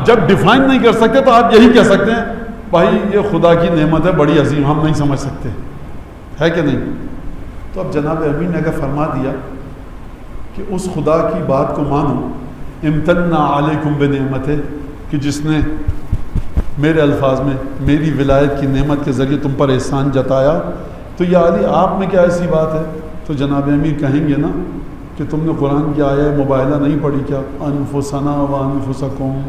جب ڈیفائن نہیں کر سکتے تو آپ یہی کہہ سکتے ہیں بھائی یہ خدا کی نعمت ہے بڑی عظیم، ہم نہیں سمجھ سکتے، ہے کہ نہیں؟ تو اب جناب امین نے اگر فرما دیا کہ اس خدا کی بات کو مانو، امتنا علیکم بنعمتہ، کہ جس نے میرے الفاظ میں میری ولایت کی نعمت کے ذریعے تم پر احسان جتایا، تو یا علی آپ میں کیا ایسی بات ہے؟ تو جناب امیر کہیں گے نا کہ تم نے قرآن کی آیہ مباہلہ نہیں پڑھی کیا؟ انفسنا و انفسکم،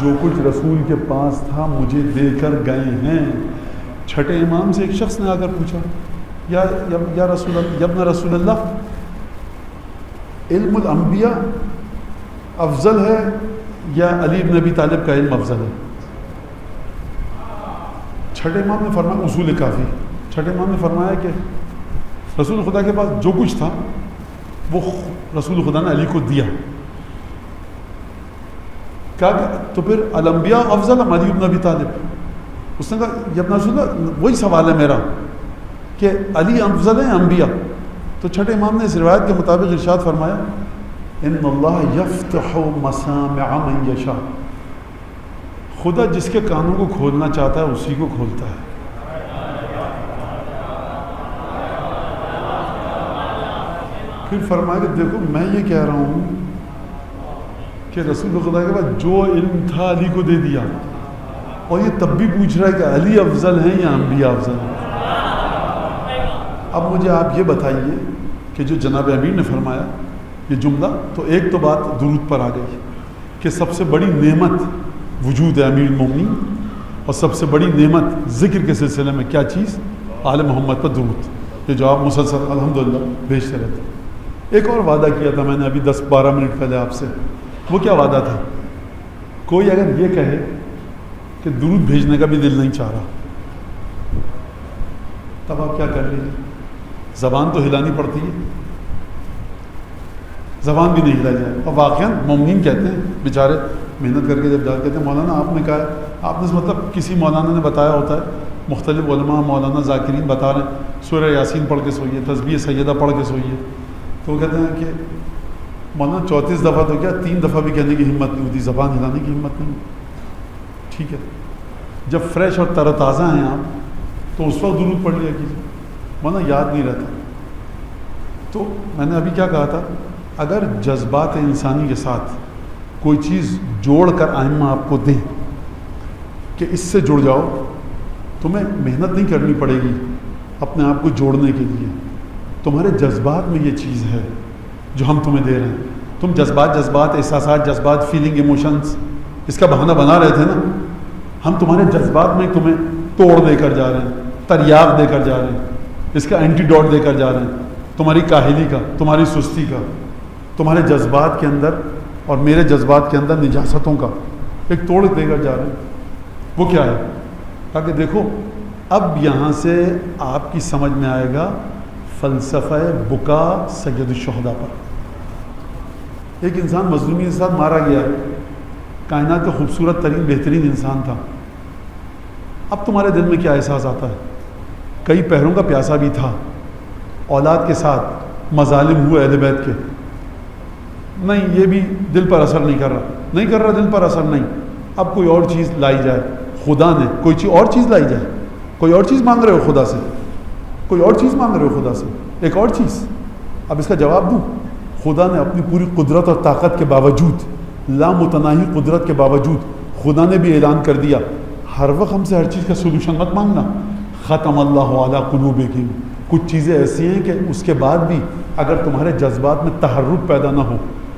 جو کچھ رسول کے پاس تھا مجھے دے کر گئے ہیں. چھٹے امام سے ایک شخص نے آ کر پوچھا یا رسول اللہ، یا ابن رسول اللہ، علم الانبیاء افضل ہے یا علی بن ابی طالب کا علم افضل ہے؟ چھٹے امام نے فرمایا اصول کافی. چھٹے امام نے فرمایا کہ رسول خدا کے پاس جو کچھ تھا وہ رسول خدا نے علی کو دیا. کہا تو پھر الانبیاء افضل ہے علی بن ابی طالب؟ اس نے کہا یا ابن رسول اللہ، وہی سوال ہے میرا کہ علی افضل ہے انبیاء؟ تو چھٹے امام نے اس روایت کے مطابق ارشاد فرمایا ان اللہ یفتح مسامع من یشاء، خدا جس کے کانوں کو کھولنا چاہتا ہے اسی کو کھولتا ہے. پھر فرمایا کہ دیکھو میں یہ کہہ رہا ہوں کہ رسول خدا کے بعد جو علم تھا علی کو دے دیا، اور یہ تب بھی پوچھ رہا ہے کہ علی افضل ہیں یا انبیاء افضل ہیں. اب مجھے آپ یہ بتائیے کہ جو جناب امیر نے فرمایا یہ جملہ، تو ایک تو بات درود پر آ گئی کہ سب سے بڑی نعمت وجود ہے امیر المومنین، اور سب سے بڑی نعمت ذکر کے سلسلے میں کیا چیز؟ آل محمد پر درود، یہ جو آپ مسلسل الحمدللہ بھیجتے رہتے. ایک اور وعدہ کیا تھا میں نے ابھی 10-12 منٹ پہلے آپ سے، وہ کیا وعدہ تھا؟ کوئی اگر یہ کہے کہ درود بھیجنے کا بھی دل نہیں چاہ رہا، تب آپ کیا کر رہے ہیں؟ زبان تو ہلانی پڑتی ہے، زبان بھی نہیں ہلا جائے. اور واقعاً مومنین کہتے ہیں بیچارے محنت کر کے جب جا کہتے ہیں مولانا آپ نے کہا ہے، آپ نے مطلب کسی مولانا نے بتایا ہوتا ہے، مختلف علماء مولانا ذاکرین بتا رہے ہیں سورہ یاسین پڑھ کے سوئیے، تسبیح سیدہ پڑھ کے سوئیے. تو وہ کہتے ہیں کہ مولانا 34 دفعہ تو کیا 3 دفعہ بھی کہنے کی ہمت نہیں ہوتی، زبان ہلانے کی ہمت نہیں ہوتی. ٹھیک ہے، جب فریش اور تر تازہ ہیں آپ تو اس وقت درود پڑھ لیا کیجیے، مولانا یاد نہیں رہتا. تو میں نے ابھی کیا کہا تھا، اگر جذبات انسانی کے ساتھ کوئی چیز جوڑ کر ائمہ آپ کو دیں کہ اس سے جڑ جاؤ، تمہیں محنت نہیں کرنی پڑے گی اپنے آپ کو جوڑنے کے لیے. تمہارے جذبات میں یہ چیز ہے جو ہم تمہیں دے رہے ہیں. تم جذبات احساسات، جذبات، فیلنگ، ایموشنز، اس کا بہانہ بنا رہے تھے نا. ہم تمہارے جذبات میں تمہیں توڑ دے کر جا رہے ہیں، تریاق دے کر جا رہے ہیں، اس کا اینٹی ڈوٹ دے کر جا رہے ہیں. تمہاری کاہلی کا، تمہاری سستی کا، تمہارے جذبات کے اندر اور میرے جذبات کے اندر نجاستوں کا ایک توڑ دے کر جا رہے ہیں. وہ کیا ہے؟ تاکہ دیکھو اب یہاں سے آپ کی سمجھ میں آئے گا فلسفہ بکا سید الشہداء پر. ایک انسان مظلومی کے ساتھ مارا گیا ہے، کائنات کا خوبصورت ترین بہترین انسان تھا. اب تمہارے دل میں کیا احساس آتا ہے؟ کئی پہروں کا پیاسا بھی تھا، اولاد کے ساتھ مظالم ہوئے اہل بیت کے، نہیں یہ بھی دل پر اثر نہیں کر رہا دل پر اثر نہیں. اب کوئی اور چیز لائی جائے، خدا نے کوئی چیز اور چیز لائی جائے، کوئی اور چیز مانگ رہے ہو خدا سے، کوئی اور چیز مانگ رہے ہو خدا سے، ایک اور چیز. اب اس کا جواب دوں، خدا نے اپنی پوری قدرت اور طاقت کے باوجود، لامتناہی قدرت کے باوجود خدا نے بھی اعلان کر دیا ہر وقت ہم سے ہر چیز کا سولوشن مت مانگنا. ختم اللہ علی قلوبکم. کچھ چیزیں ایسی ہیں کہ اس کے بعد بھی اگر تمہارے جذبات میں تحرک پیدا نہ ہو،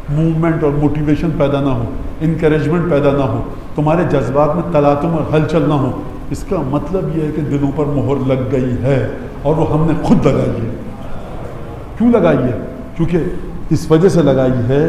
موومنٹ اور موٹیویشن پیدا نہ ہو، انکریجمنٹ پیدا نہ ہو، تمہارے جذبات میں تلاطم اور ہلچل نہ ہو، اس کا مطلب یہ ہے کہ دلوں پر مہر لگ گئی ہے، اور وہ ہم نے خود لگائی ہے. کیوں لگائی ہے؟ کیونکہ اس وجہ سے لگائی ہے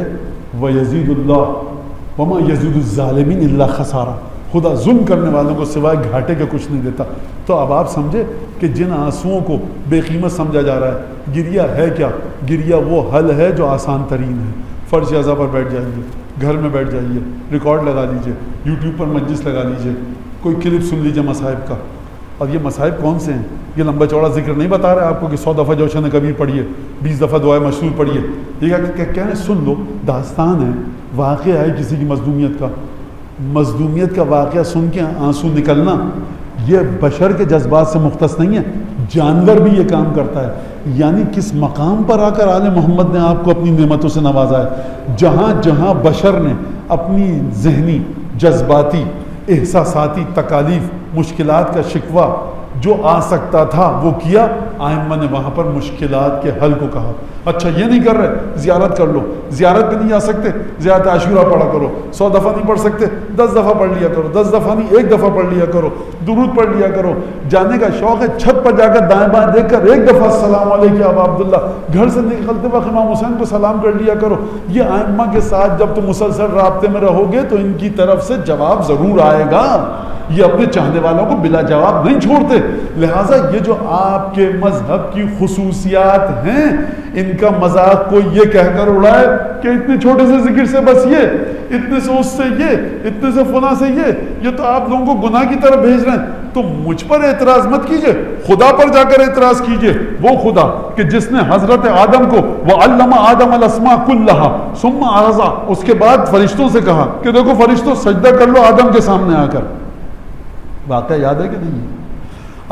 وَيَزِيدُ اللَّهُ وَمَا يَزِيدُ الظَّالِمِينَ إِلَّا خَسَارًا. خدا ظلم کرنے والوں کو سوائے گھاٹے کے کچھ نہیں دیتا. تو اب آپ سمجھے کہ جن آنسوؤں کو بے قیمت سمجھا جا رہا ہے، گریہ ہے کیا؟ گریہ وہ حل ہے جو آسان ترین ہے. فرش اعضا پر بیٹھ جائیے، گھر میں بیٹھ جائیے، ریکارڈ لگا لیجئے، یوٹیوب پر مجلس لگا لیجئے، کوئی کلپ سن لیجئے مصائب کا. اور یہ مصائب کون سے ہیں؟ یہ لمبا چوڑا ذکر نہیں بتا رہے آپ کو کہ 100 دفعہ جوشن کبیر پڑھیے، 20 دفعہ دعائے مشہور پڑھیے. یہ کہہ رہے سن لو، داستان ہے، واقعہ ہے کسی کی مظلومیت کا واقعہ سن کے آنسو نکلنا یہ بشر کے جذبات سے مختص نہیں ہے، جانور بھی یہ کام کرتا ہے. یعنی کس مقام پر آ کر آل محمد نے آپ کو اپنی نعمتوں سے نوازا ہے. جہاں جہاں بشر نے اپنی ذہنی، جذباتی، احساساتی تکالیف، مشکلات کا شکوہ جو آ سکتا تھا وہ کیا، ائمہ نے وہاں پر مشکلات کے حل کو کہا. اچھا یہ نہیں کر رہے، زیارت کر لو. زیارت پہ نہیں جا سکتے، زیارت عاشورہ پڑھا کرو. 100 دفعہ نہیں پڑھ سکتے، 10 دفعہ پڑھ لیا کرو. 10 دفعہ نہیں، 1 دفعہ پڑھ لیا کرو. درود پڑھ لیا کرو. جانے کا شوق ہے، چھت پر جا کر دائیں بائیں دیکھ کر 1 دفعہ السلام علیکم ابا عبداللہ. گھر سے نکلتے وقت امام حسین کو سلام کر لیا کرو. یہ ائمہ کے ساتھ جب تم مسلسل رابطے میں رہو گے تو ان کی طرف سے جواب ضرور آئے گا. یہ اپنے چاہنے والوں کو بلا جواب نہیں چھوڑتے. لہٰذا یہ جو آپ کے مذہب کی خصوصیات ہیں، ان کا مذاق کوئی یہ کہہ کر اڑائے کہ اتنے چھوٹے سے ذکر سے بس یہ، اتنے سے اس سے یہ، اتنے سے فلاں سے یہ تو آپ لوگوں کو گناہ کی طرف بھیج رہے ہیں. تو مجھ پر اعتراض مت کیجئے، خدا پر جا کر اعتراض کیجئے. وہ خدا کہ جس نے حضرت آدم کو وَعَلَّمَ آدَمَ الْأَسْمَاءَ كُلَّهَا ثُمَّ عَرَضَ، اس کے بعد فرشتوں سے کہا کہ دیکھو فرشتوں سجدہ کر لو آدم کے سامنے آ کر. واقعہ یاد ہے کہ نہیں؟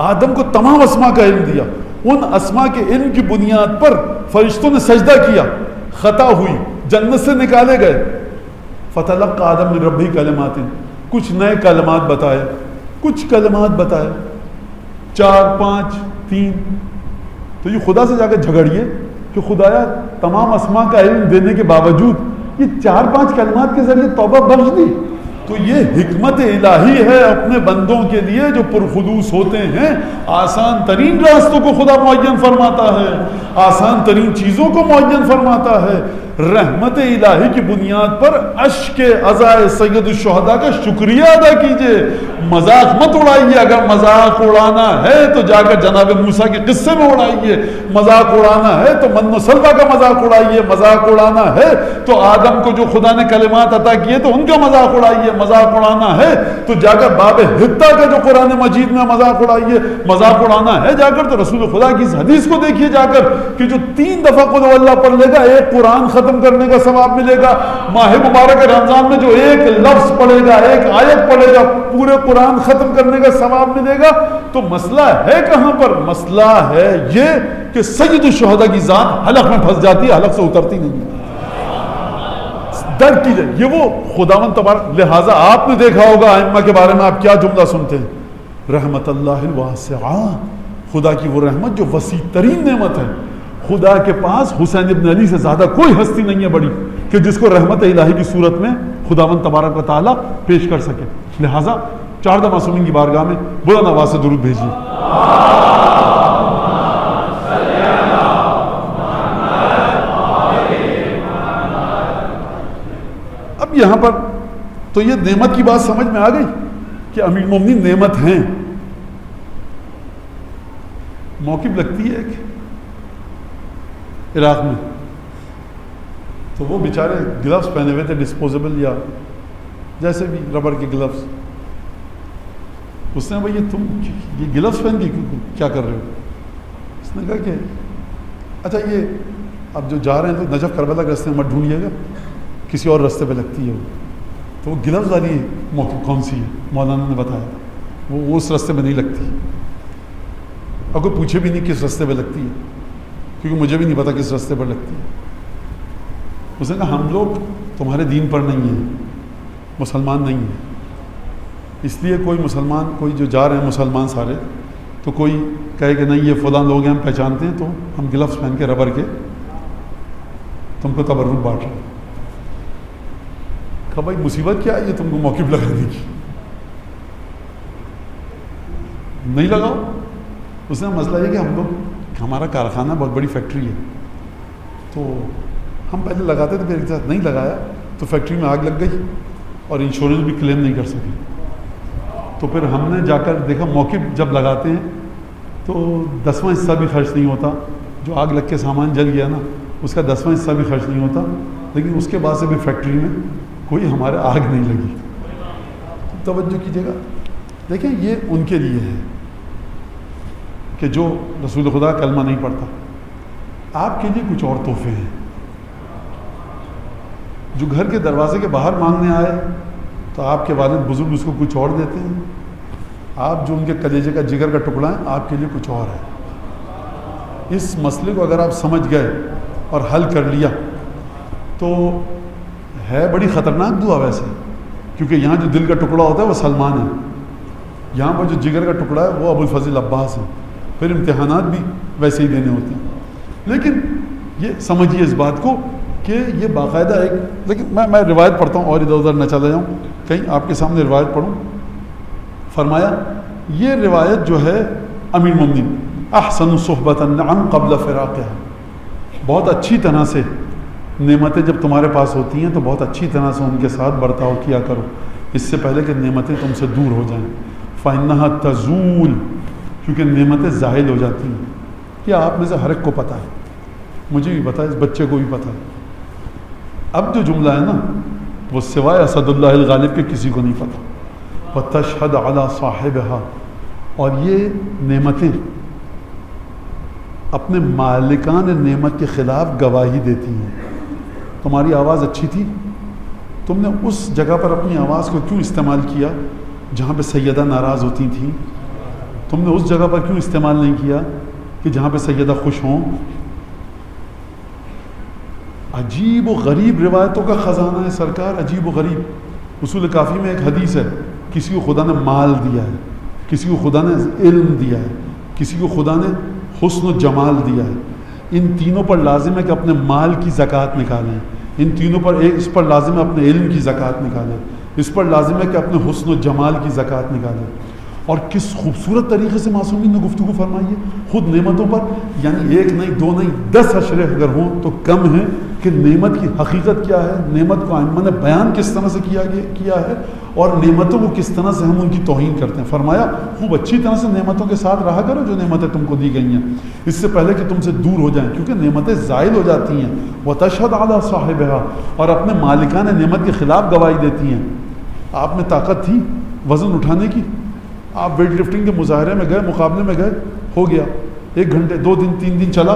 آدم کو تمام اسماء کا علم دیا. ان اسماء کے علم کی بنیاد پر فرشتوں نے سجدہ کیا. خطا ہوئی، جنت سے نکالے گئے. فَتَلَقَّى آدَمُ مِن رَبِّهِ كَلِمَاتٍ، کچھ نئے کلمات بتائے، کچھ کلمات بتائے، 4 5 3. تو یہ خدا سے جا کر جھگڑیے کہ خدایا تمام اسماء کا علم دینے کے باوجود یہ 4 5 کلمات کے ذریعے توبہ بخش دی. تو یہ حکمت الہی ہے اپنے بندوں کے لیے جو پرخلوص ہوتے ہیں. آسان ترین راستوں کو خدا معین فرماتا ہے، آسان ترین چیزوں کو معین فرماتا ہے. رحمت الہی کی بنیاد پر اشک عزائے سید الشہداء کا شکریہ ادا کیجئے. مذاق مت اڑائیے. اگر مذاق اڑانا ہے تو جا کر جناب موسیٰ کے قصے میں اڑائیے. مذاق اڑانا ہے تو من و سلوہ کا مذاق اڑائیے. مذاق اڑانا ہے تو آدم کو جو خدا نے کلمات عطا کیے تو ان کا مذاق اڑائیے. مذاق اڑانا ہے تو جا کر باب حطہ کا جو قرآن مجید میں مذاق اڑائیے. مذاق اڑانا ہے جا کر تو رسول خدا کی اس حدیث کو دیکھیے جا کر کہ جو 3 دفعہ قل اللہ پڑھ لے گا ایک قرآن ختم کرنے کا ثواب ملے گا. ماہ مبارک رمضان میں جو ایک لفظ پڑھے گا, ایک آیت پڑھے گا, پورے قرآن ختم کرنے کا ثواب ملے گا. تو مسئلہ ہے کہاں پر؟ مسئلہ ہے یہ کہ سید الشہداء کی ذات حلق میں پھنس جاتی ہے, حلق سے اترتی نہیں ہے. درد کیجئے, یہ وہ خداوند تبارک. لہٰذا آپ نے دیکھا ہوگا ائمہ کے بارے میں آپ کیا جملہ سنتے ہیں, رحمت اللہ الواسعہ, خدا کی وہ رحمت جو وسیع ترین نعمت ہے. خدا کے پاس حسین ابن علی سے زیادہ کوئی ہستی نہیں ہے بڑی کہ جس کو رحمت الہی کی صورت میں خداوند تبارک و تعالیٰ پیش کر سکے. لہٰذا 4 معصومین کی بارگاہ میں بلند آواز سے درود بھیجیے. اب یہاں پر تو یہ نعمت کی بات سمجھ میں آ گئی کہ امیر المومنین نعمت ہیں. موقف لگتی ہے کہ عراق میں تو وہ بیچارے گلوز پہنے ہوئے تھے ڈسپوزیبل یا جیسے بھی ربڑ کے گلوز. اس نے بھائی تم یہ گلوز پہن کے کیا کر رہے ہو؟ اس نے کہا کہ اچھا یہ اب جو جا رہے ہیں تو نجف کربلا کے راستے میں مت ڈھونڈیے گا, کسی اور راستے پہ لگتی ہے وہ. تو وہ گلوز والی موقع کون سی ہے؟ مولانا نے بتایا وہ اس راستے میں نہیں لگتی. اور کوئی پوچھے بھی نہیں کس راستے پہ لگتی ہے, کیونکہ مجھے بھی نہیں پتا کس راستے پر لگتی ہے. اس نے کہا ہم لوگ تمہارے دین پر نہیں ہیں, مسلمان نہیں ہیں, اس لیے کوئی مسلمان کوئی جو جا رہے ہیں مسلمان سارے تو کوئی کہے کہ نہیں یہ فلاں لوگ ہیں ہم پہچانتے ہیں تو ہم گلوز پہن کے ربر کے تم کو تبرک بانٹ رہے ہیں. کہا بھائی مصیبت کیا ہے یہ تم کو موقف لگانے کی, نہیں لگاؤ. اس نے مسئلہ یہ کہ ہم لوگ ہمارا کارخانہ بہت بڑی فیکٹری ہے تو ہم پہلے لگاتے تھے, پھر ایک ساتھ نہیں لگایا تو فیکٹری میں آگ لگ گئی اور انشورنس بھی کلیم نہیں کر سکے. تو پھر ہم نے جا کر دیکھا موقف جب لگاتے ہیں تو 10واں حصہ بھی خرچ نہیں ہوتا. جو آگ لگ کے سامان جل گیا نا اس کا 10واں حصہ بھی خرچ نہیں ہوتا, لیکن اس کے بعد سے بھی فیکٹری میں کوئی ہمارے آگ نہیں لگی. توجہ کیجیے گا, دیکھیں یہ ان کے لیے ہے کہ جو رسول خدا کلمہ نہیں پڑھتا. آپ کے لیے کچھ اور تحفے ہیں. جو گھر کے دروازے کے باہر مانگنے آئے تو آپ کے والد بزرگ اس کو کچھ اور دیتے ہیں. آپ جو ان کے کلیجے کا جگر کا ٹکڑا ہے آپ کے لیے کچھ اور ہے. اس مسئلے کو اگر آپ سمجھ گئے اور حل کر لیا تو ہے بڑی خطرناک دعا ویسے, کیونکہ یہاں جو دل کا ٹکڑا ہوتا ہے وہ سلمان ہے, یہاں پر جو جگر کا ٹکڑا ہے وہ ابو الفضل عباس ہے. پھر امتحانات بھی ویسے ہی دینے ہوتے ہیں. لیکن یہ سمجھیے اس بات کو کہ یہ باقاعدہ ایک, لیکن میں روایت پڑھتا ہوں اور ادھر ادھر نہ چلا جاؤں, کہیں آپ کے سامنے روایت پڑھوں. فرمایا یہ روایت جو ہے امیر المومنین احسن صحبت النعم قبل فراقها, بہت اچھی طرح سے نعمتیں جب تمہارے پاس ہوتی ہیں تو بہت اچھی طرح سے ان کے ساتھ برتاؤ کیا کرو اس سے پہلے کہ نعمتیں تم سے دور ہو جائیں. فإنها تزول, کیونکہ نعمتیں زائل ہو جاتی ہیں. یہ آپ میں سے ہر ایک کو پتہ ہے, مجھے بھی پتہ ہے, اس بچے کو بھی پتہ ہے. اب جو جملہ ہے نا وہ سوائے اسد اللہ الغالب کے کسی کو نہیں پتہ. وَتَشْهَدْ عَلَى صَاحِبِهَا, اور یہ نعمتیں اپنے مالکان نعمت کے خلاف گواہی دیتی ہیں. تمہاری آواز اچھی تھی, تم نے اس جگہ پر اپنی آواز کو کیوں استعمال کیا جہاں پہ سیدہ ناراض ہوتی تھیں؟ تم نے اس جگہ پر کیوں استعمال نہیں کیا کہ جہاں پہ سیدہ خوش ہوں؟ عجیب و غریب روایتوں کا خزانہ ہے سرکار, عجیب و غریب. اصول کافی میں ایک حدیث ہے, کسی کو خدا نے مال دیا ہے, کسی کو خدا نے علم دیا ہے, کسی کو خدا نے حسن و جمال دیا ہے. ان تینوں پر لازم ہے کہ اپنے مال کی زکوٰۃ نکالیں. ان تینوں پر اس پر لازم ہے اپنے علم کی زکوٰۃ نکالیں. اس پر لازم ہے کہ اپنے حسن و جمال کی زکوٰۃ نکالیں. اور کس خوبصورت طریقے سے معصومین نے گفتگو فرمائی ہے خود نعمتوں پر. یعنی 1 نہیں 2 نہیں 10 اشرے اگر ہوں تو کم ہیں کہ نعمت کی حقیقت کیا ہے, نعمت کو ائمہ نے بیان کس طرح سے کیا ہے, اور نعمتوں کو کس طرح سے ہم ان کی توہین کرتے ہیں. فرمایا خوب اچھی طرح سے نعمتوں کے ساتھ رہا کرو جو نعمتیں تم کو دی گئی ہیں, اس سے پہلے کہ تم سے دور ہو جائیں, کیونکہ نعمتیں زائل ہو جاتی ہیں. وَتَشْهَدْ عَلَىٰ صَاحِبِهَا, اور اپنے مالکان نعمت کے خلاف گواہی دیتی ہیں. آپ میں طاقت تھی وزن اٹھانے کی, آپ ویٹ لفٹنگ کے مظاہرے میں گئے, مقابلے میں گئے, ہو گیا 1 گھنٹے 2 دن 3 دن چلا,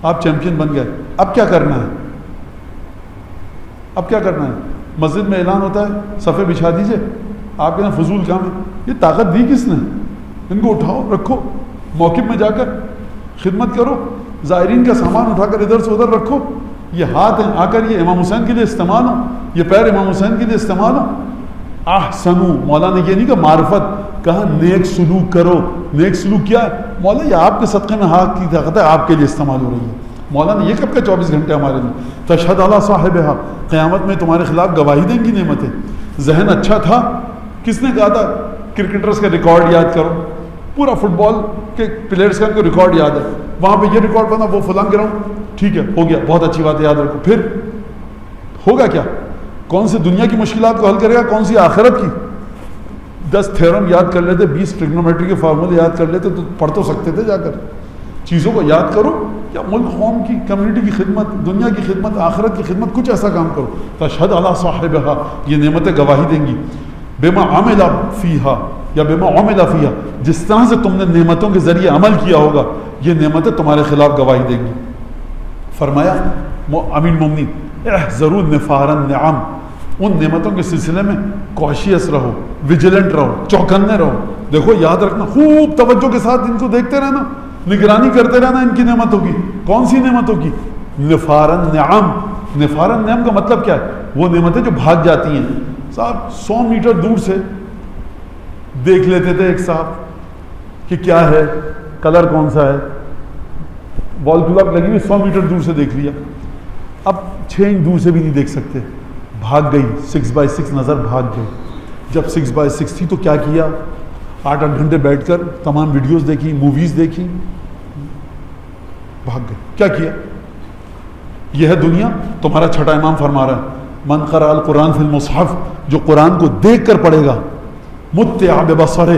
آپ چیمپئن بن گئے. اب کیا کرنا ہے, اب کیا کرنا ہے؟ مسجد میں اعلان ہوتا ہے صفحے بچھا دیجئے, آپ کے نا فضول کام ہے. یہ طاقت دی کس نے؟ ان کو اٹھاؤ رکھو, موقف میں جا کر خدمت کرو, زائرین کا سامان اٹھا کر ادھر سے ادھر رکھو. یہ ہاتھ ہیں آ کر یہ امام حسین کے لیے استعمال ہو, یہ پیر امام حسین کے لیے استعمال ہو. احسنو, مولا نے یہ نہیں کہا معرفت, کہا نیک سلوک کرو. نیک سلوک کیا ہے؟ مولا یہ آپ کے صدقے میں ہاتھ کی طاقت ہے, آپ کے لیے استعمال ہو رہی ہے. مولا نے یہ کب کا 24 گھنٹے ہمارے لیے. تشہد علی صاحبہا, قیامت میں تمہارے خلاف گواہی دیں گی نعمتیں. ذہن اچھا تھا, کس نے کہا تھا کرکٹرز کا ریکارڈ یاد کرو, پورا فٹ بال کے پلیئرز کا ان کو ریکارڈ یاد ہے, وہاں پہ یہ ریکارڈ بنا, وہ فلاں گراؤنڈ, ٹھیک ہے ہو گیا, بہت اچھی بات ہے, یاد رکھو. پھر ہوگا کیا؟ کون سی دنیا کی مشکلات کو حل کرے گا, کون سی آخرت کی؟ 10 تھیورم یاد کر لیتے, 20 ٹریگنومیٹری کے فارمولے یاد کر لیتے تو پڑھ تو سکتے تھے جا کر. چیزوں کو یاد کرو, یا ملک قوم کی کمیونٹی کی خدمت, دنیا کی خدمت, آخرت کی خدمت, کچھ ایسا کام کرو. تشہد علی صاحبہا, یہ نعمتیں گواہی دیں گی. بما عمل فیہا یا بما عمل فیہا, جس طرح سے تم نے نعمتوں کے ذریعے عمل کیا ہوگا یہ نعمتیں تمہارے خلاف گواہی دیں گی. فرمایا امین مومنین احذروا نفار النعم, ان نعمتوں کے سلسلے میں کوشیس رہو, ویجیلنٹ رہو, چوکنے رہو. دیکھو یاد رکھنا, خوب توجہ کے ساتھ ان کو دیکھتے رہنا, نگرانی کرتے رہنا ان کی نعمتوں کی. کون سی نعمتوں کی؟ نفار النعم. نفار النعم کا مطلب کیا ہے؟ وہ نعمتیں جو بھاگ جاتی ہیں. صاحب 100 میٹر دور سے دیکھ لیتے تھے ایک صاحب کہ کیا ہے, کلر کون سا ہے, وال کلاک لگی ہوئی 100 میٹر دور سے دیکھ لیا. اب 6 انچ دور سے بھی نہیں دیکھ سکتے, بھاگ گئی 6x6 نظر بھاگ گئی. جب 6x6 تھی تو کیا کیا, 8 گھنٹے بیٹھ کر تمام ویڈیوز دیکھی, موویز دیکھی, بھاگ گئے. کیا کیا؟ یہ ہے دنیا. تمہارا چھٹا امام فرما رہا ہے من قرأ القرآن فی المصحف, جو قرآن کو دیکھ کر پڑھے گا, متع ببصرہ,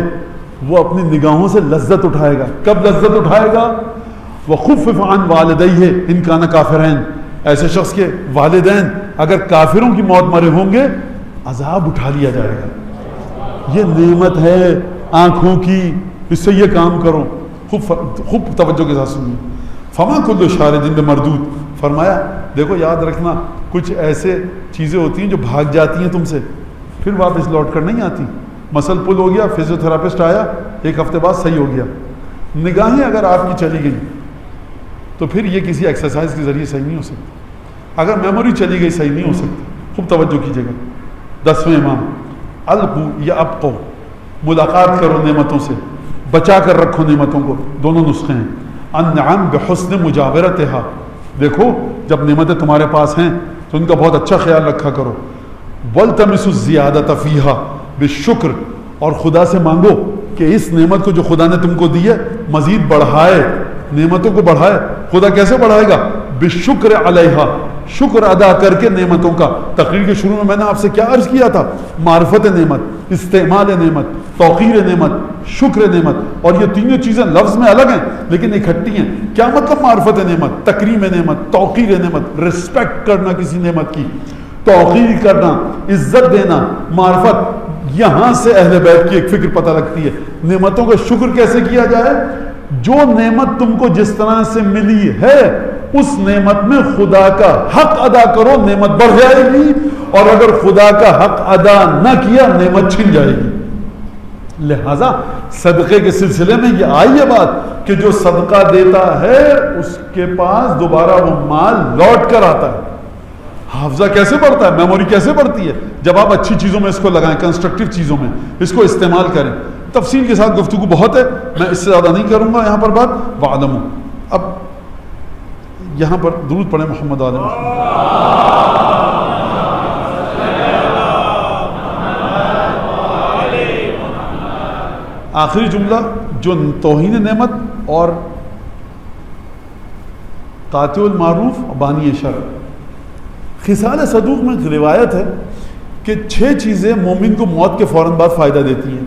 وہ اپنی نگاہوں سے لذت اٹھائے گا. کب لذت اٹھائے گا؟ وخفف عن والدیہ ان کان کافرین, ایسے شخص کے والدین اگر کافروں کی موت مرے ہوں گے عذاب اٹھا لیا جائے گا. یہ نعمت ہے آنکھوں کی, اس سے یہ کام کرو. خوب توجہ کے ساتھ سنیے. فما کل شارد بمردود, فرمایا دیکھو یاد رکھنا کچھ ایسے چیزیں ہوتی ہیں جو بھاگ جاتی ہیں تم سے, پھر واپس لوٹ کر نہیں آتی. مسل پل ہو گیا, فزیو تھراپسٹ آیا, 1 ہفتے بعد صحیح ہو گیا. نگاہیں اگر آپ کی چلی گئی تو پھر یہ کسی ایکسرسائز کے ذریعے صحیح نہیں ہو سکتی. اگر میموری چلی گئی صحیح نہیں ہو سکتی. خوب توجہ کیجیے گا. 10ویں امام القو یا ابقو, ملاقات کرو نعمتوں سے, بچا کر رکھو نعمتوں کو. دونوں نسخے ہیں. النعم بحسن مجاورتہا, دیکھو جب نعمتیں تمہارے پاس ہیں تو ان کا بہت اچھا خیال رکھا کرو. والتمسوا الزیادۃ فیہا بالشکر, اور خدا سے مانگو کہ اس نعمت کو جو خدا نے تم کو دی ہے مزید بڑھائے, نعمتوں کو بڑھائے. خدا کیسے بڑھائے گا؟ بالشکر علیہا, شکر ادا کر کے نعمتوں کا. تقریر کے شروع میں نے آپ سے کیا عرض کیا تھا؟ معرفت نعمت, استعمال نعمت, توقیر نعمت, شکر نعمت. اور یہ تینوں چیزیں لفظ میں الگ ہیں لیکن اکٹھی ہیں. کیا مطلب معرفت نعمت؟ تکریم نعمت, توقیر نعمت, رسپیکٹ کرنا کسی نعمت کی, توقیر کرنا, عزت دینا. معرفت, یہاں سے اہل بیت کی ایک فکر پتہ لگتی ہے. نعمتوں کا شکر کیسے کیا جائے؟ جو نعمت تم کو جس طرح سے ملی ہے اس نعمت میں خدا کا حق ادا کرو, نعمت بڑھ جائے گی. اور اگر خدا کا حق ادا نہ کیا نعمت چھن جائے گی. لہذا صدقے کے سلسلے میں یہ آئی ہے بات کہ جو صدقہ دیتا ہے اس کے پاس دوبارہ وہ مال لوٹ کر آتا ہے. حافظہ کیسے بڑھتا ہے, میموری کیسے بڑھتی ہے؟ جب آپ اچھی چیزوں میں اس کو لگائیں, کنسٹرکٹیو چیزوں میں اس کو استعمال کریں. تفصیل کے ساتھ گفتگو بہت ہے, میں اس سے زیادہ نہیں کروں گا یہاں پر بات. وعلموا, اب یہاں پر درود پڑھیں محمد علیہ محمد. آخری جملہ جو توہین نعمت اور قاطع المعروف بانی شر. خصال صدوق میں روایت ہے کہ 6 چیزیں مومن کو موت کے فوراً بعد فائدہ دیتی ہیں.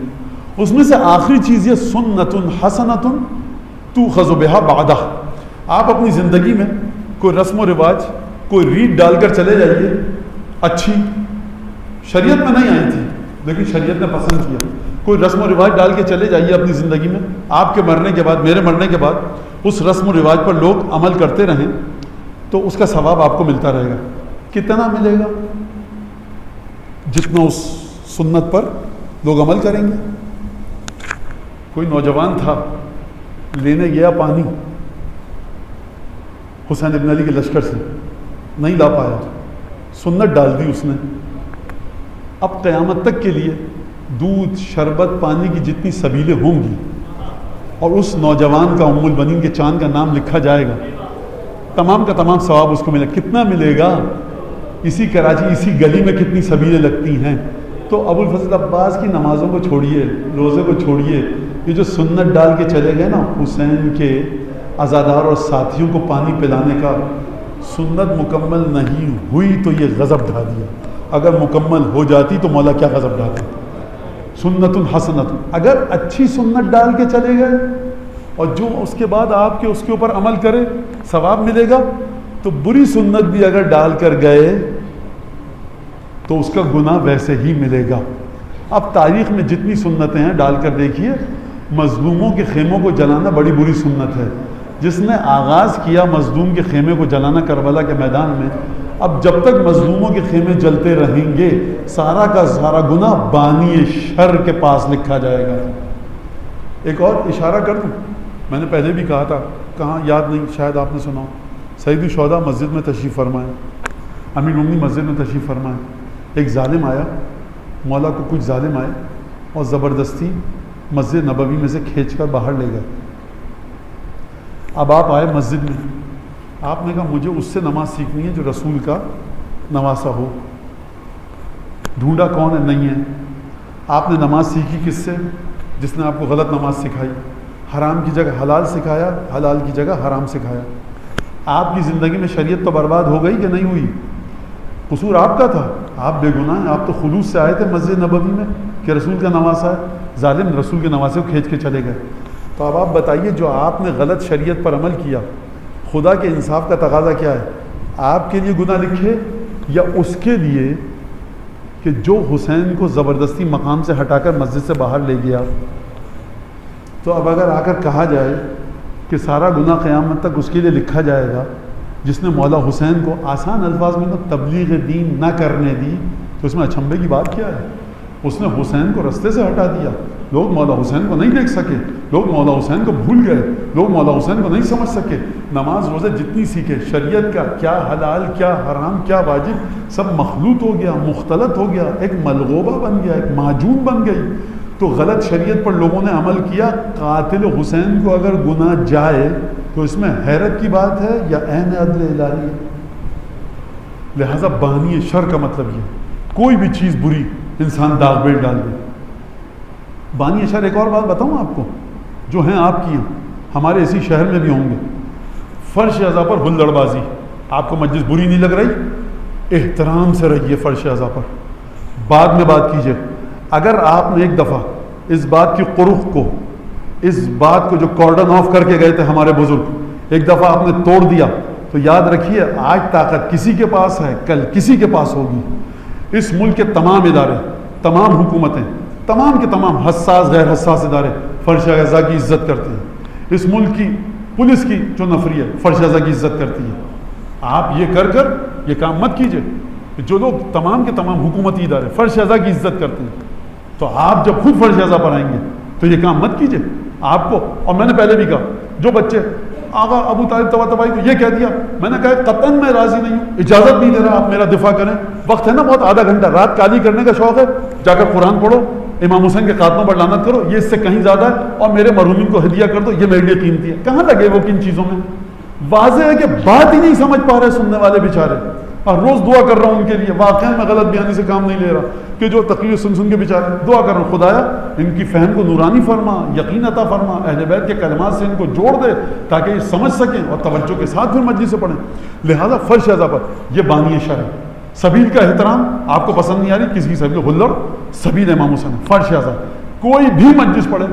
اس میں سے آخری چیز یہ سنت حسنۃ تؤخذ بها بعدہ. آپ اپنی زندگی میں کوئی رسم و رواج، کوئی ریت ڈال کر چلے جائیے، اچھی شریعت میں نہیں آئی تھی لیکن شریعت نے پسند کیا، کوئی رسم و رواج ڈال کے چلے جائیے اپنی زندگی میں. آپ کے مرنے کے بعد، میرے مرنے کے بعد اس رسم و رواج پر لوگ عمل کرتے رہیں تو اس کا ثواب آپ کو ملتا رہے گا. کتنا ملے گا؟ جتنا اس سنت پر لوگ عمل کریں گے. کوئی نوجوان تھا، لینے گیا پانی حسین ابن علی کے لشکر سے، نہیں لا پایا، سنت ڈال دی اس نے. اب قیامت تک کے لیے دودھ، شربت، پانی کی جتنی سبیلیں ہوں گی اور اس نوجوان کا ام البنین کے چاند کا نام لکھا جائے گا، تمام کا تمام ثواب اس کو ملے. کتنا ملے گا؟ اسی کراچی، اسی گلی میں کتنی سبیلیں لگتی ہیں. تو ابو الفضل عباس کی نمازوں کو چھوڑیے، روزے کو چھوڑیے، یہ جو سنت ڈال کے چلے گئے نا حسین کے عزادار اور ساتھیوں کو پانی پلانے کا، سنت مکمل نہیں ہوئی تو یہ غضب ڈھا دیا. اگر مکمل ہو جاتی تو مولا کیا غضب ڈھاتا. سنت حسنت، اگر اچھی سنت ڈال کے چلے گئے اور جو اس کے بعد آپ کے اس کے اوپر عمل کرے ثواب ملے گا، تو بری سنت بھی اگر ڈال کر گئے تو اس کا گناہ ویسے ہی ملے گا. اب تاریخ میں جتنی سنتیں ہیں ڈال کر دیکھیے. مظلوموں کے خیموں کو جلانا بڑی بری سنت ہے. جس نے آغاز کیا مظلوم کے خیمے کو جلانا کربلا کے میدان میں، اب جب تک مظلوموں کے خیمے جلتے رہیں گے سارا کا سارا گناہ بانی شر کے پاس لکھا جائے گا. ایک اور اشارہ کر دوں، میں نے پہلے بھی کہا تھا، کہاں یاد نہیں، شاید آپ نے سنا. سید الشہداء مسجد میں تشریف فرمائے، امیر المومنین مسجد میں تشریف فرمائے. ایک ظالم آیا، مولا کو کچھ ظالم آئے اور زبردستی مسجد نبوی میں سے کھینچ کر باہر لے گئے. اب آپ آئے مسجد میں، آپ نے کہا مجھے اس سے نماز سیکھنی ہے جو رسول کا نواسا ہو. ڈھونڈا کون ہے؟ نہیں ہے. آپ نے نماز سیکھی کس سے؟ جس نے آپ کو غلط نماز سکھائی، حرام کی جگہ حلال سکھایا، حلال کی جگہ حرام سکھایا. آپ کی زندگی میں شریعت تو برباد ہو گئی کہ نہیں ہوئی؟ قصور آپ کا تھا، آپ بے گناہ ہیں. آپ تو خلوص سے آئے تھے مسجد نبوی میں کہ رسول کا نواسا ہے. ظالم رسول کے نواسے کو کھینچ کے چلے گئے. تو اب آپ بتائیے، جو آپ نے غلط شریعت پر عمل کیا، خدا کے انصاف کا تقاضا کیا ہے؟ آپ کے لیے گناہ لکھے یا اس کے لیے کہ جو حسین کو زبردستی مقام سے ہٹا کر مسجد سے باہر لے گیا؟ تو اب اگر آ کر کہا جائے کہ سارا گناہ قیامت تک اس کے لیے لکھا جائے گا جس نے مولا حسین کو آسان الفاظ میں تو تبلیغ دین نہ کرنے دی، تو اس میں اچنبھے کی بات کیا ہے؟ اس نے حسین کو رستے سے ہٹا دیا. لوگ مولا حسین کو نہیں دیکھ سکے، لوگ مولا حسین کو بھول گئے، لوگ مولا حسین کو نہیں سمجھ سکے. نماز روزے جتنی سیکھے، شریعت کا کیا حلال کیا حرام کیا واجب سب مخلوط ہو گیا، مختلط ہو گیا، ایک ملغوبہ بن گیا، ایک معجون بن گئی. تو غلط شریعت پر لوگوں نے عمل کیا. قاتل حسین کو اگر گناہ جائے تو اس میں حیرت کی بات ہے یا عین عدل الہی ہے؟ لہذا بانی شر کا مطلب یہ کوئی بھی چیز بری انسان داغ بیل ڈال دے. بانی شر ایک اور بات بتاؤں آپ کو، جو ہیں آپ کی ہیں، ہمارے اسی شہر میں بھی ہوں گے. فرش اعضاء پر ہلڑ بازی. آپ کو مجلس بری نہیں لگ رہی؟ احترام سے رہیے فرش اعضاء پر، بعد میں بات کیجیے. اگر آپ نے ایک دفعہ اس بات کی قرخ کو، اس بات کو جو کارڈن آف کر کے گئے تھے ہمارے بزرگ، ایک دفعہ آپ نے توڑ دیا تو یاد رکھیے آج طاقت کسی کے پاس ہے، کل کسی کے پاس ہوگی. اس ملک کے تمام ادارے، تمام حکومتیں، تمام کے تمام حساس غیر حساس ادارے فرش اعضاء کی عزت کرتے ہیں. اس ملک کی پولیس کی جو نفری ہے فرش اعضاء کی عزت کرتی ہے. آپ یہ کر کر یہ کام مت کیجیے. جو لوگ تمام کے تمام حکومتی ادارے فرش اعضاء کی عزت کرتے ہیں، تو آپ جب خود فرش اعضاء پر آئیں گے تو یہ کام مت کیجیے. آپ کو، اور میں نے پہلے بھی کہا، جو بچے آقا ابو طالب طباطبائی کو یہ کہہ دیا، میں نے کہا قطعاً میں راضی نہیں ہوں، اجازت نہیں دے رہا، آپ میرا دفاع کریں. وقت ہے نا بہت، آدھا گھنٹہ، رات کالی کرنے کا شوق ہے، جا کر قرآن پڑھو، امام حسین کے خاتموں پر لعنت کرو، یہ اس سے کہیں زیادہ ہے، اور میرے مرحومین کو ہدیہ کر دو، یہ میرے لیے قیمتی ہے. کہاں لگے وہ کن چیزوں میں؟ واضح ہے کہ بات ہی نہیں سمجھ پا رہے سننے والے بیچارے. اور روز دعا کر رہا ہوں ان کے لیے. واقعی میں غلط بیانی سے کام نہیں لے رہا کہ جو تقریر سن کے بیچارے دعا کر رہا ہوں, خدایا ان کی فہم کو نورانی فرما, یقین عطا فرما, اہل بیت کے کلمات سے ان کو جوڑ دے تاکہ یہ سمجھ سکیں اور توجہ کے ساتھ پھر مجلس سے پڑھیں. لہذا فرش اعضا پر یہ بانی شرع ہے. سبیل کا احترام آپ کو پسند نہیں آ رہی, کسی کی سبیل ہلڑ سبیل امام حسین فرش اعضا. کوئی بھی مجلس پڑھے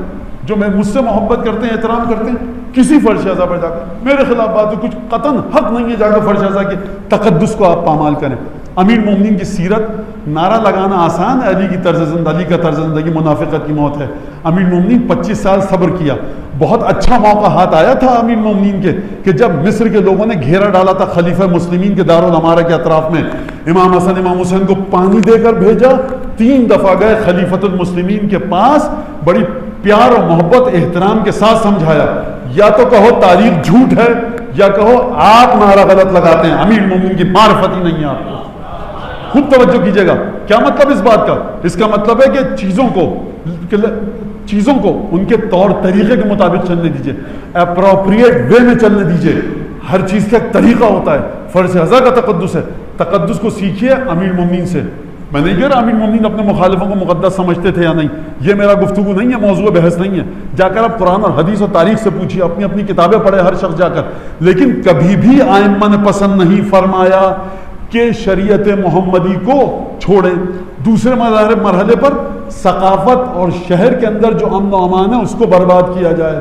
جو میں مجھ سے محبت کرتے ہیں, احترام کرتے ہیں, کسی فرش اعضا پر جا کر میرے خلاف بات ہے, کچھ قطعاً حق نہیں ہے جا کر فرش اعضا کے تقدس کو آپ پامال کریں. امیر مومنین کی سیرت نعرہ لگانا آسان ہے, علی کی طرز زندگی, علی کا طرز زندگی منافقت کی موت ہے. امیر مومنین 25 سال صبر کیا. بہت اچھا موقع ہاتھ آیا تھا امیر مومنین کے کہ جب مصر کے لوگوں نے گھیرا ڈالا تھا خلیفہ مسلمین کے دارالامارہ کے اطراف میں, امام حسن امام حسین کو پانی دے کر بھیجا. 3 دفعہ گئے خلیفۃ المسلمین کے پاس, بڑی پیار اور محبت احترام کے ساتھ سمجھایا. یا تو کہو تاریخ جھوٹ ہے یا کہو آپ نعرہ غلط لگاتے ہیں, امیر مومنین کی معرفت ہی نہیں ہے آپ کو. خود توجہ کیجئے گا. کیا مطلب اس بات کا؟ اس کا مطلب ہے کہ چیزوں کو ان کے طور طریقے کے مطابق چلنے دیجئے, اپروپریٹ وے میں چلنے دیجئے. ہر چیز کا ایک طریقہ ہوتا ہے. فرض اعضا کا تقدس ہے, تقدس کو سیکھیے امیر مومنین سے. میں نہیں کہہ رہا امیر مومنین اپنے مخالفوں کو مقدس سمجھتے تھے یا نہیں, یہ میرا گفتگو نہیں ہے, موضوع بحث نہیں ہے. جا کر آپ قرآن اور حدیث اور تاریخ سے پوچھیے, اپنی اپنی کتابیں پڑھے ہر شخص جا کر. لیکن کبھی بھی ائمہ نے پسند نہیں فرمایا کہ شریعت محمدی کو چھوڑے. دوسرے مرحلے پر ثقافت اور شہر کے اندر جو امن و امان ہے اس کو برباد کیا جائے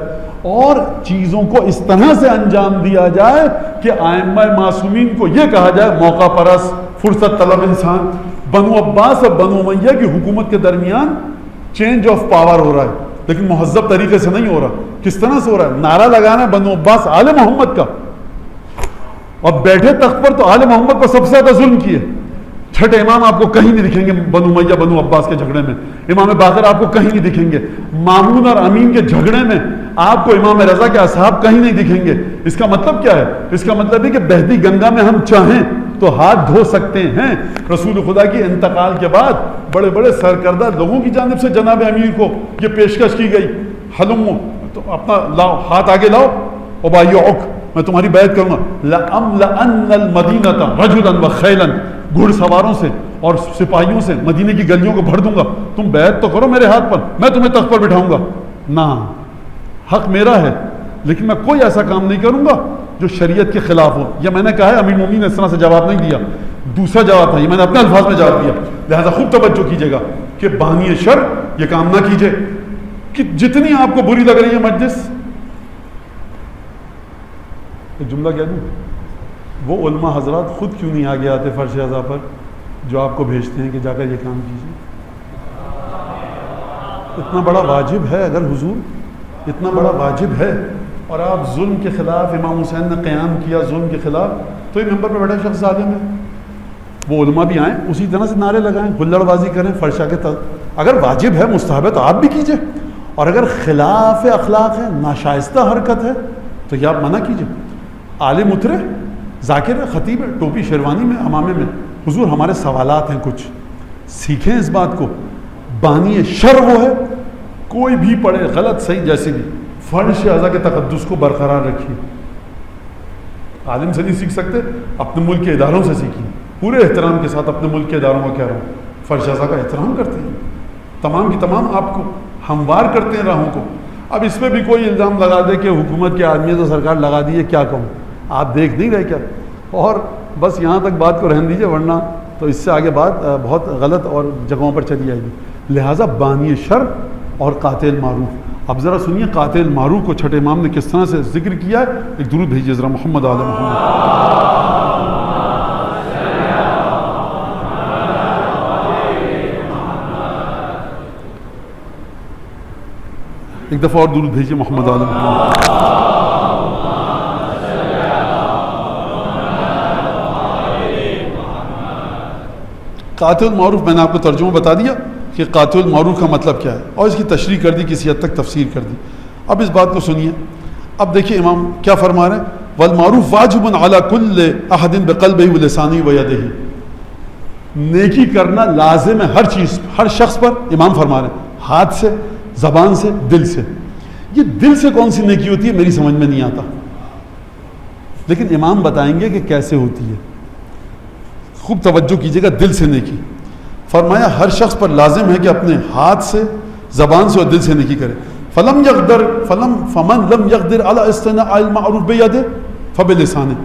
اور چیزوں کو اس طرح سے انجام دیا جائے کہ ائمہ معصومین کو یہ کہا جائے موقع پرست, فرصت طلب انسان. بنو عباس اور بنو امیہ کی حکومت کے درمیان چینج آف پاور ہو رہا ہے, لیکن مہذب طریقے سے نہیں ہو رہا. کس طرح سے ہو رہا ہے؟ نعرہ لگانا ہے بنو عباس آل محمد کا, اور بیٹھے تخت پر تو آل محمد پر سب سے زیادہ ظلم کیے. چھٹے امام آپ کو کہیں نہیں دکھیں گے بنو امیہ بنو عباس کے جھگڑے میں. امام باقر آپ کو کہیں نہیں دکھیں گے. مامون اور امین کے جھگڑے میں آپ کو امام رضا کے اصحاب کہیں نہیں دکھیں گے. اس کا مطلب کیا ہے؟ اس کا مطلب ہے کہ بہتی گنگا میں ہم چاہیں تو ہاتھ دھو سکتے ہیں. رسول خدا کی انتقال کے بعد بڑے بڑے سرکردہ لوگوں کی جانب سے جناب امیر کو یہ پیشکش کی گئی, حلم تو اپنا لاؤ, ہاتھ آگے لاؤ, ابایعک, میں تمہاری بیعت کروں گا. لَأَمْلَأَنَّ الْمَدِينَةَ رَجُلًا وَخَيْلًا, گھڑ سواروں سے اور سپاہیوں سے مدینے کی گلیوں کو بھر دوں گا. تم بیعت تو کرو میرے ہاتھ پر, میں تمہیں تخت پر بٹھاؤں گا. نہ, حق میرا ہے لیکن میں کوئی ایسا کام نہیں کروں گا جو شریعت کے خلاف ہو. یہ میں نے کہا ہے, امیر مومنین نے اس طرح سے جواب نہیں دیا, دوسرا جواب تھا, یہ میں نے اپنے الفاظ میں جواب دیا. لہذا خوب توجہ کیجیے گا کہ بانی شر یہ کام نہ کیجیے کہ جتنی آپ کو بری لگ رہی ہے مجلس, ایک جملہ کہہ دوں, وہ علماء حضرات خود کیوں نہیں آگے آتے فرش اعضا پر جو آپ کو بھیجتے ہیں کہ جا کر یہ کام کیجیے. اتنا بڑا واجب ہے, اگر حضور اتنا بڑا واجب ہے اور آپ ظلم کے خلاف, امام حسین نے قیام کیا ظلم کے خلاف, تو یہ ممبر پہ بیٹھا شخص ظالم ہے. وہ علماء بھی آئیں اسی طرح سے نعرے لگائیں, ہلڑ بازی کریں فرشا کے تحت. اگر واجب ہے, مستحب ہے تو آپ بھی کیجیے, اور اگر خلاف اخلاق ہے, ناشائستہ حرکت ہے تو یہ آپ منع کیجیے. عالم اترے, ذاکر ہے, خطیب ہے, ٹوپی شیروانی میں, امامے میں, حضور ہمارے سوالات ہیں, کچھ سیکھیں اس بات کو. بانی شر وہ ہے, کوئی بھی پڑھے غلط صحیح جیسے بھی, فرش اعضا کے تقدس کو برقرار رکھیے. عالم سے نہیں سیکھ سکتے, اپنے ملک کے اداروں سے سیکھیے. پورے احترام کے ساتھ اپنے ملک کے اداروں کو کہہ رہا ہوں, فرش اعضا کا احترام کرتے ہیں, تمام کی تمام آپ کو ہموار کرتے ہیں راہوں کو. اب اس پہ بھی کوئی الزام لگا دے کہ حکومت کے آدمی تو سرکار لگا دی ہے, کیا کہوں, آپ دیکھ نہیں رہے کیا؟ اور بس یہاں تک بات کو رہن دیجیے, ورنہ تو اس سے آگے بات بہت غلط اور جگہوں پر چلی جائے گی. لہٰذا بانی شر اور قاتل معروف. اب ذرا سنیے قاتل معروف کو چھٹے امام نے کس طرح سے ذکر کیا ہے. ایک درود بھیجیے ذرا, محمد آل محمد. ایک دفعہ اور درود بھیجیے, محمد آل محمد. قاتل معروف میں نے آپ کو ترجمہ بتا دیا کہ قاتل معروف کا مطلب کیا ہے, اور اس کی تشریح کر دی, کسی حد تک تفسیر کر دی. اب اس بات کو سنیے. اب دیکھیے امام کیا فرما رہے ہیں, والمعروف واجب علی کل احد بقلبہ ولسانہ ویدہ. نیکی کرنا لازم ہے ہر چیز, ہر شخص پر. امام فرما رہے ہیں ہاتھ سے, زبان سے, دل سے. یہ دل سے کون سی نیکی ہوتی ہے میری سمجھ میں نہیں آتا, لیکن امام بتائیں گے کہ کیسے ہوتی ہے. خوب توجہ کیجیے گا، دل سے نیکی. فرمایا ہر شخص پر لازم ہے کہ اپنے ہاتھ سے، زبان سے اور دل سے نیکی کرے. فمن لم يقدر على اصطناع المعروف بيده فبلسانه،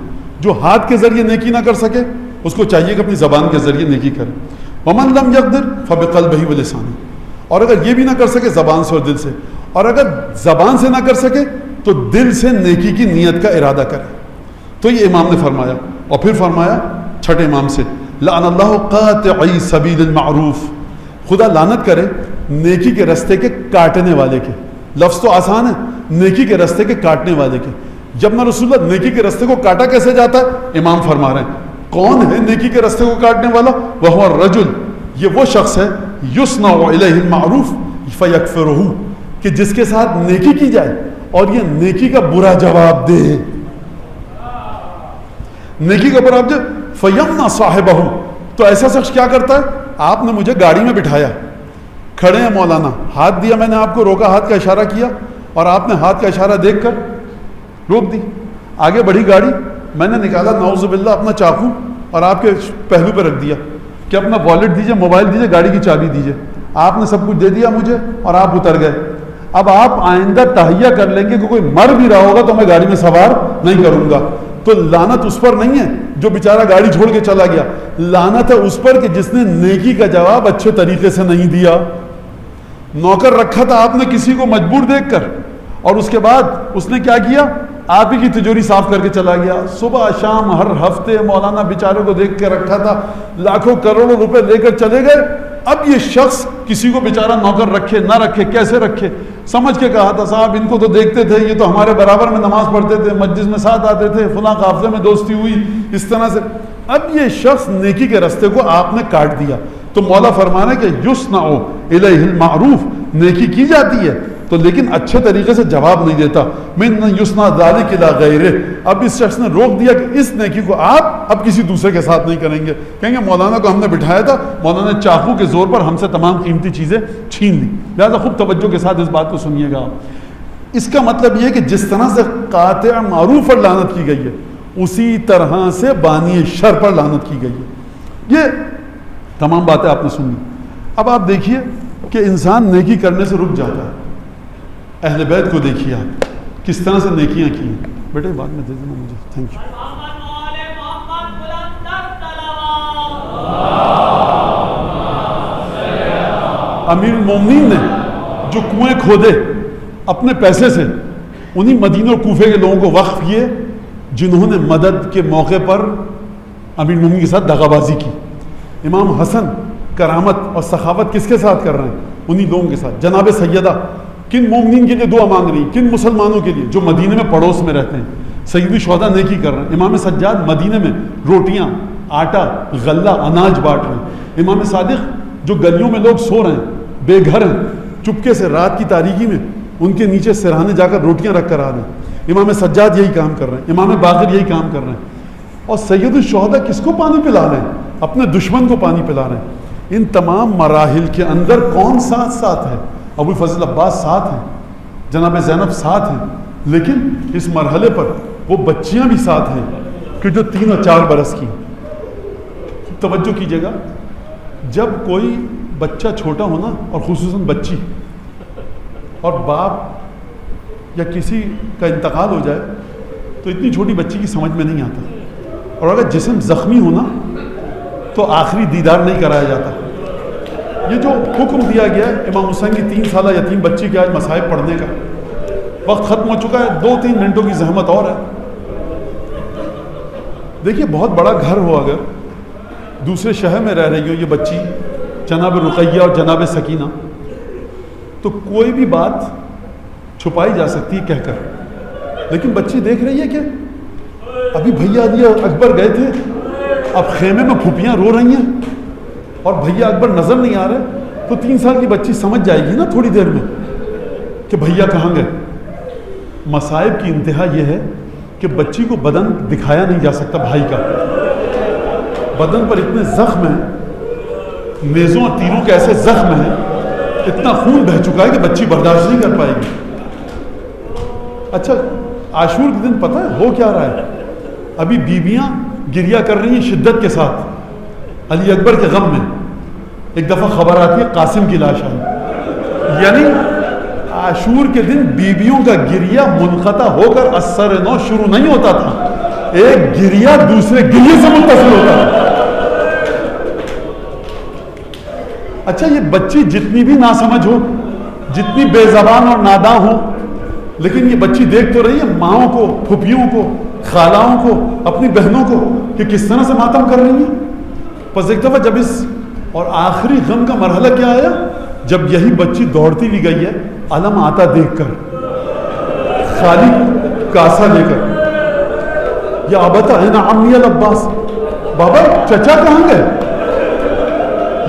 جو ہاتھ کے ذریعے نیکی نہ کر سکے اس کو چاہیے کہ اپنی زبان کے ذریعے نیکی کرے. ومن لم يقدر فبقلبه ولسانه، اور اگر یہ بھی نہ کر سکے زبان سے اور دل سے، اور اگر زبان سے نہ کر سکے تو دل سے نیکی کی نیت کا ارادہ کرے. تو یہ امام نے فرمایا. اور پھر فرمایا چھٹے امام سے، لعن اللہ قاطعی سبیل المعروف، خدا لعنت کرے نیکی کے رستے کے کاٹنے والے کے. لفظ تو آسان ہے، نیکی کے رستے کے کاٹنے والے کے. جب نہ رسول اللہ نیکی کے رستے کو کاٹا کیسے جاتا ہے؟ امام فرما رہے ہیں کون ہے نیکی کے رستے کو کاٹنے والا؟ وہو الرجل، یہ وہ شخص ہے یصنع الیہ المعروف فیکفرہ، کہ جس کے ساتھ نیکی کی جائے اور یہ نیکی کا برا جواب دے. نیکی کا برا جواب دے فیمنع صاحبہ، تو ایسا شخص کیا کرتا ہے؟ آپ نے مجھے گاڑی میں بٹھایا، کھڑے ہیں مولانا، ہاتھ دیا، میں نے آپ کو روکا، ہاتھ کا اشارہ کیا اور آپ نے ہاتھ کا اشارہ دیکھ کر روک دی. آگے بڑھی گاڑی، میں نے نکالا نعوذ باللہ اپنا چاقو اور آپ کے پہلو پہ رکھ دیا کہ اپنا والیٹ دیجئے، موبائل دیجئے، گاڑی کی چابی دیجئے. آپ نے سب کچھ دے دیا مجھے اور آپ اتر گئے. اب آپ آئندہ تہیہ کر لیں گے کہ کوئی مر بھی رہا ہوگا تو میں گاڑی میں سوار نہیں کروں گا. تو لعنت اس پر نہیں ہے جو بیچارہ گاڑی چھوڑ کے چلا گیا، لعنت ہے اس پر کہ جس نے نیکی کا جواب اچھے طریقے سے نہیں دیا. نوکر رکھا تھا آپ نے کسی کو مجبور دیکھ کر، اور اس کے بعد اس نے کیا کیا؟ آپ ہی کی تجوری صاف کر کے چلا گیا. صبح شام ہر ہفتے مولانا بیچاروں کو دیکھ کے رکھا تھا، لاکھوں کروڑوں روپے لے کر چلے گئے. اب یہ شخص کسی کو بیچارہ نوکر رکھے نہ رکھے، کیسے رکھے؟ سمجھ کے کہا تھا صاحب ان کو تو دیکھتے تھے، یہ تو ہمارے برابر میں نماز پڑھتے تھے، مسجد میں ساتھ آتے تھے، فلاں قافلے میں دوستی ہوئی، اس طرح سے. اب یہ شخص نیکی کے رستے کو آپ نے کاٹ دیا. تو مولا فرمانا کہ یصنع الیہ المعروف، نیکی کی جاتی ہے تو لیکن اچھے طریقے سے جواب نہیں دیتا. من یصنع ذلک الی غیرہ، اب اس شخص نے روک دیا کہ اس نیکی کو آپ اب کسی دوسرے کے ساتھ نہیں کریں گے. کہیں گے مولانا کو ہم نے بٹھایا تھا، مولانا نے چاقو کے زور پر ہم سے تمام قیمتی چیزیں چھین لی. لہٰذا خوب توجہ کے ساتھ اس بات کو سنیے گا. اس کا مطلب یہ ہے کہ جس طرح سے قاطع معروف پر لعنت کی گئی ہے اسی طرح سے بانی شر پر لعنت کی گئی ہے. یہ تمام باتیں آپ نے سنی. اب آپ دیکھیے کہ انسان نیکی کرنے سے رک جاتا ہے. اہل بیت کو دیکھیے آپ کس طرح سے نیکیاں کی ہیں. بیٹے بعد میں دے دینا مجھے، تھینک یو. امیر المومنین نے جو کنویں کھودے اپنے پیسے سے، انہی مدینہ اور کوفے کے لوگوں کو وقف کیے جنہوں نے مدد کے موقع پر امیر المومنین کے ساتھ دغا بازی کی. امام حسن کرامت اور سخاوت کس کے ساتھ کر رہے ہیں؟ انہی لوگوں کے ساتھ. جناب سیدہ کن مومنین کے لیے دعا مانگ رہی ہیں؟ کن مسلمانوں کے لیے جو مدینے میں پڑوس میں رہتے ہیں. سید الشہداء نیکی کر رہے ہیں. امام سجاد مدینے میں روٹیاں، آٹا، غلہ، اناج بانٹ رہے ہیں. امام صادق جو گلیوں میں لوگ سو رہے ہیں، بے گھر ہیں، چپکے سے رات کی تاریکی میں ان کے نیچے سرہانے جا کر روٹیاں رکھ کر آ رہے ہیں. امام سجاد یہی کام کر رہے ہیں. امام باقر یہی کام کر رہے ہیں. اور سید الشہداء کس کو پانی پلا رہے ہیں؟ اپنے دشمن کو پانی پلا رہے ہیں. ان تمام مراحل کے اندر کون ساتھ ساتھ ہے؟ ابو فضل عباس ساتھ ہیں، جناب زینب ساتھ ہیں، لیکن اس مرحلے پر وہ بچیاں بھی ساتھ ہیں کہ جو 3 اور 4 برس کی. توجہ کیجیے گا، جب کوئی بچہ چھوٹا ہونا اور خصوصاً بچی اور باپ یا کسی کا انتقال ہو جائے تو اتنی چھوٹی بچی کی سمجھ میں نہیں آتا. اور اگر جسم زخمی ہونا تو آخری دیدار نہیں کرایا جاتا. یہ جو حکم دیا گیا ہے امام حسین کی 3 سالہ یتیم بچی کے آج مصائب پڑھنے کا وقت ختم ہو چکا ہے. 2-3 منٹوں کی زحمت اور ہے. دیکھیے بہت بڑا گھر ہو، اگر دوسرے شہر میں رہ رہی ہو یہ بچی جناب رقیہ اور جناب سکینہ، تو کوئی بھی بات چھپائی جا سکتی ہے کہہ کر. لیکن بچی دیکھ رہی ہے کہ ابھی بھیا علی اکبر گئے تھے، اب خیمے میں پھوپھیاں رو رہی ہیں اور بھیا اکبر نظر نہیں آ رہے، تو 3 سال کی بچی سمجھ جائے گی نا تھوڑی دیر میں کہ بھیا کہاں گئے. مصائب کی انتہا یہ ہے کہ بچی کو بدن دکھایا نہیں جا سکتا. بھائی کا بدن پر اتنے زخم ہیں، نیزوں اور تیروں کے ایسے زخم ہیں، اتنا خون بہہ چکا ہے کہ بچی برداشت نہیں کر پائے گی. اچھا عاشور کے دن پتہ ہے ہو کیا رہا ہے؟ ابھی بیویاں گریہ کر رہی ہیں شدت کے ساتھ علی اکبر کے غم میں ایک دفعہ خبر آتی ہے قاسم کی لاش آئی. یعنی عاشور کے دن بیویوں کا گریہ منقطع ہو کر اثر نو شروع نہیں ہوتا تھا, ایک گریہ دوسرے گریہ سے متصل ہوتا تھا. اچھا یہ بچی جتنی بھی ناسمجھ ہو, جتنی بے زبان اور ناداں ہو, لیکن یہ بچی دیکھ تو رہی ہے ماؤں کو, پھوپھیوں کو, خالاؤں کو, اپنی بہنوں کو کہ کس طرح سے ماتم کر رہی ہیں. بس ایک دفعہ جب اس اور آخری غم کا مرحلہ کیا آیا, جب یہی بچی دوڑتی بھی گئی ہے علم آتا دیکھ کر, خالی کاسا لے کر, یا ابتا ہے نا عمی العباس, بابا چچا کہاں گئے.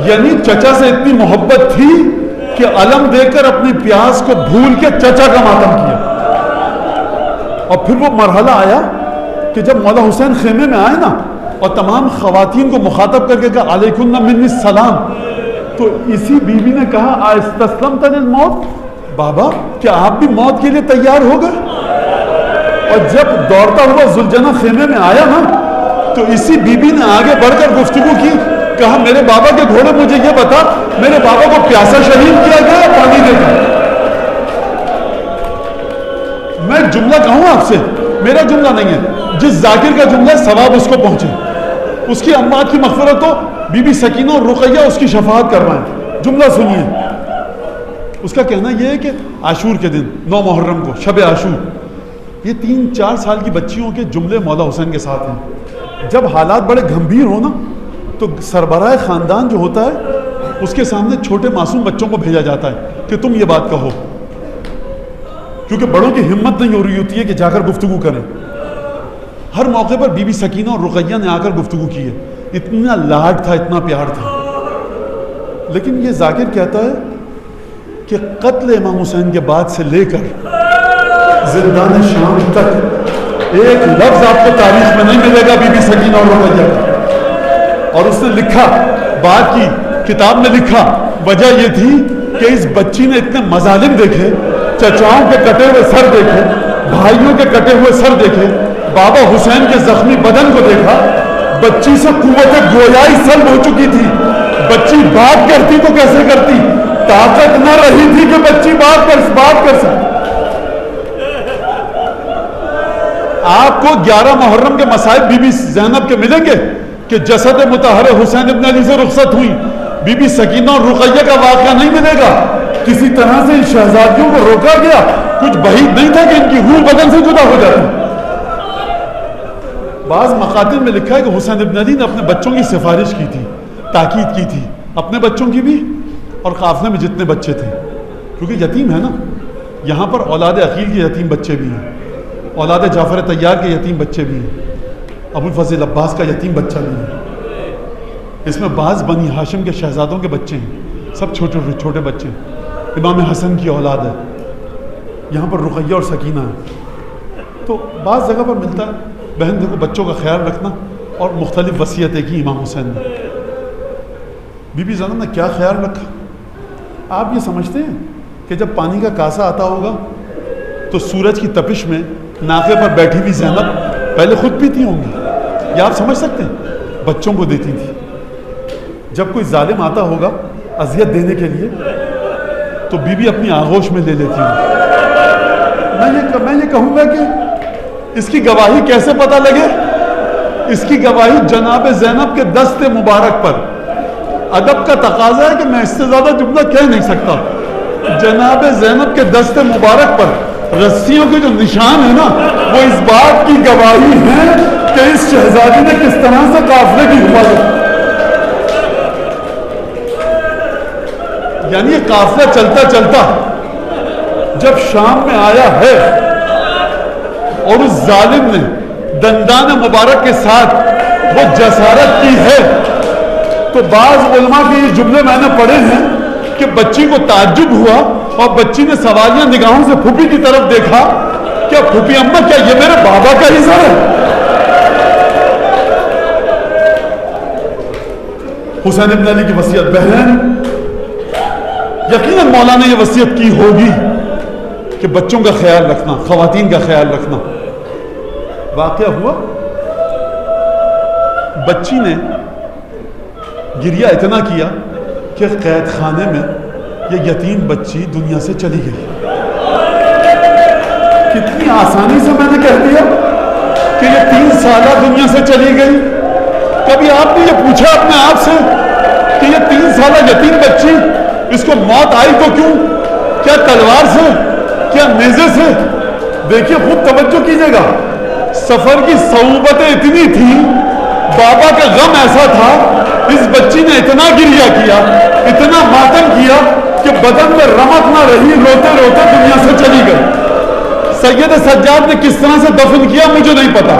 یعنی چچا سے اتنی محبت تھی کہ علم دے کر اپنی پیاس کو بھول کے چچا کا ماتم کیا. اور پھر وہ مرحلہ آیا کہ جب مولا حسین خیمے میں آئے نا اور تمام خواتین کو مخاطب کر کے کہا علیکن منی السلام, تو اسی بیوی نے کہا استسلمت للموت, بابا کیا آپ بھی موت کے لیے تیار ہو گئے. اور جب دوڑتا ہوا ذوالجناح خیمے میں آیا نا تو اسی بیوی نے آگے بڑھ کر گفتگو کی, کہا میرے بابا کے گھوڑے مجھے یہ بتا, میرے بابا کو پیاسا شہید کیا گیا یا پانی دے گا. میں جملہ کہوں آپ سے, میرا جملہ نہیں ہے, جس ذاکر کا جملہ ثواب اس کو پہنچے, اس کی اموات کی مغفرت ہو, بی بی سکینہ اور رقیہ اس کی شفاعت کروائیں. جملہ سنیے, اس کا کہنا یہ ہے کہ عاشور کے دن 9 محرم کو شب عاشور, یہ 3-4 سال کی بچیوں کے جملے مولا حسین کے ساتھ ہیں. جب حالات بڑے گھمبیر ہو نا تو سربراہ خاندان جو ہوتا ہے اس کے سامنے چھوٹے معصوم بچوں کو بھیجا جاتا ہے کہ تم یہ بات کہو, کیونکہ بڑوں کی ہمت نہیں ہو رہی ہوتی ہے کہ جا کر گفتگو کریں. ہر موقع پر بی بی سکینہ اور رقیہ نے آ کر گفتگو کی ہے, اتنا لاڈ تھا, اتنا پیار تھا. لیکن یہ ذاکر کہتا ہے کہ قتل امام حسین کے بعد سے لے کر زندان شام تک ایک لفظ آپ کو تاریخ میں نہیں ملے گا بی بی سکینہ اور رقیہ کا. اور اس نے لکھا, بات کی کتاب میں لکھا, وجہ یہ تھی کہ اس بچی نے اتنے مظالم دیکھے, چچاؤں کے کٹے ہوئے سر دیکھے, بھائیوں کے کٹے ہوئے سر دیکھے, بابا حسین کے زخمی بدن کو دیکھا. بچی سے قوت گویائی سلب ہو چکی تھی. بچی بات کرتی تو کیسے کرتی, طاقت نہ رہی تھی کہ بچی بات کر سکتی. آپ کو 11 محرم کے مصائب بی بی زینب کے ملیں گے کہ جسد مطہر حسین ابن علی سے رخصت ہوئی. بی بی سکینہ اور رقیہ کا واقعہ نہیں ملے گا. کسی طرح سے ان شہزادیوں کو روکا گیا, کچھ بعید نہیں تھا کہ ان کی روح بدن سے جدا ہو جاتی. بعض مقاتل میں لکھا ہے کہ حسین ابن علی نے اپنے بچوں کی سفارش کی تھی, تاکید کی تھی, اپنے بچوں کی بھی اور قافلے میں جتنے بچے تھے, کیونکہ یتیم ہے نا. یہاں پر اولاد عقیل کے یتیم بچے بھی ہیں, اولاد جعفر طیار کے یتیم بچے بھی ہیں, ابو الفضل عباس کا یتیم بچہ بھی ہے. اس میں بعض بنی ہاشم کے شہزادوں کے بچے ہیں, سب چھوٹے بچے ہیں. امام حسن کی اولاد ہے, یہاں پر رقیہ اور سکینہ ہے. تو بعض جگہ پر ملتا ہے بہن دیکھو بچوں کا خیال رکھنا, اور مختلف وصیتیں کی امام حسین نے. بی بی زینب نے کیا خیال رکھا, آپ یہ سمجھتے ہیں کہ جب پانی کا کاسا آتا ہوگا تو سورج کی تپش میں ناقے پر بیٹھی ہوئی زینب پہلے خود پیتی ہوں گی, یا آپ سمجھ سکتے ہیں, بچوں کو دیتی تھی. جب کوئی ظالم آتا ہوگا اذیت دینے کے لیے تو بی بی اپنی آغوش میں لے لیتی ہوں. میں یہ کہوں گا کہ اس کی گواہی کیسے پتہ لگے, اس کی گواہی جناب زینب کے دست مبارک پر. ادب کا تقاضا ہے کہ میں اس سے زیادہ جملہ کہہ نہیں سکتا. جناب زینب کے دست مبارک پر رسیوں کے جو نشان ہیں نا, وہ اس بات کی گواہی ہیں کہ اس شہزادی نے کس طرح سے قافلے کی حفاظت. یعنی یہ قافلہ چلتا چلتا جب شام میں آیا ہے اور اس ظالم نے دندان مبارک کے ساتھ وہ جسارت کی ہے, تو بعض علماء کے یہ جملے میں نے پڑھے ہیں کہ بچی کو تعجب ہوا اور بچی نے سوالیہ نگاہوں سے پھوپھی کی طرف دیکھا, کیا پھوپھی اماں کیا یہ میرے بابا کا ہی سر ہے. حسین ابن علی کی وصیت, بہن یقیناً مولا نے یہ وصیت کی ہوگی کہ بچوں کا خیال رکھنا, خواتین کا خیال رکھنا. واقعہ ہوا, بچی نے گریہ اتنا کیا کہ قید خانے میں یہ یتیم بچی دنیا سے چلی گئی. کتنی آسانی سے میں نے کہہ دیا کہ یہ 3 سالہ دنیا سے چلی گئی. کبھی آپ نے یہ پوچھا اپنے آپ سے کہ یہ 3 سالہ یتیم بچی اس کو موت آئی تو کیوں؟ کیا تلوار سے؟ کیا نیزے سے؟ دیکھیے خود توجہ کیجیے گا. سفر کی صعوبتیں اتنی تھیں، بابا کا غم ایسا تھا، اس بچی نے اتنا گریہ کیا، اتنا ماتم کیا کہ بدن میں رمق نہ رہی، روتے روتے دنیا سے چلی گئی. سید سجاد نے کس طرح سے دفن کیا مجھے نہیں پتا.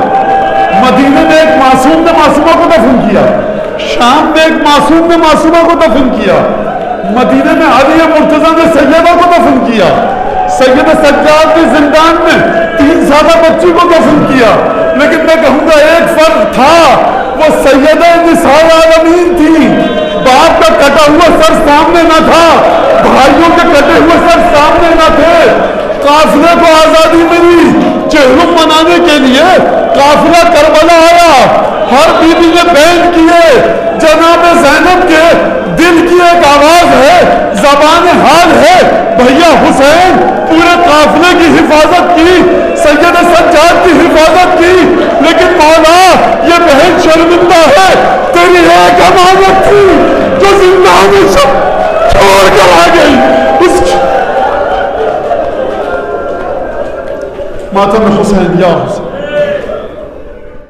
مدینے میں ایک معصوم نے معصومہ کو دفن کیا، شام میں ایک معصوم نے معصومہ کو دفن کیا، مدینے میں علی مرتضیٰ نے سیدہ کو دفن کیا، سید سجاد نے زندان میں 3 سالہ بچی کو دفن کیا. لیکن میں کہوں گا ایک فرق تھا، وہ سیدہ نساء العالمین تھی. باپ کا کٹا ہوا سر سامنے نہ تھا، بھائیوں کے کٹے ہوئے سر سامنے نہ تھے. قافلے کو آزادی ملی، چہرم منانے کے لیے قافلہ کربلا آیا. ہر بیوی نے بیان کیے. جناب زینب کے دل کی ایک آواز ہے، زبان حال ہے، بھیا حسین پورے قافلے کی حفاظت کی، سید سجاد کی حفاظت کی. لیکن مولا یہ بہن شرمندہ ہے، تیری ایک امانت تھی جو زندہ میں سب چھوڑ کر آ گئی. اس ماتم حسین یا حسین.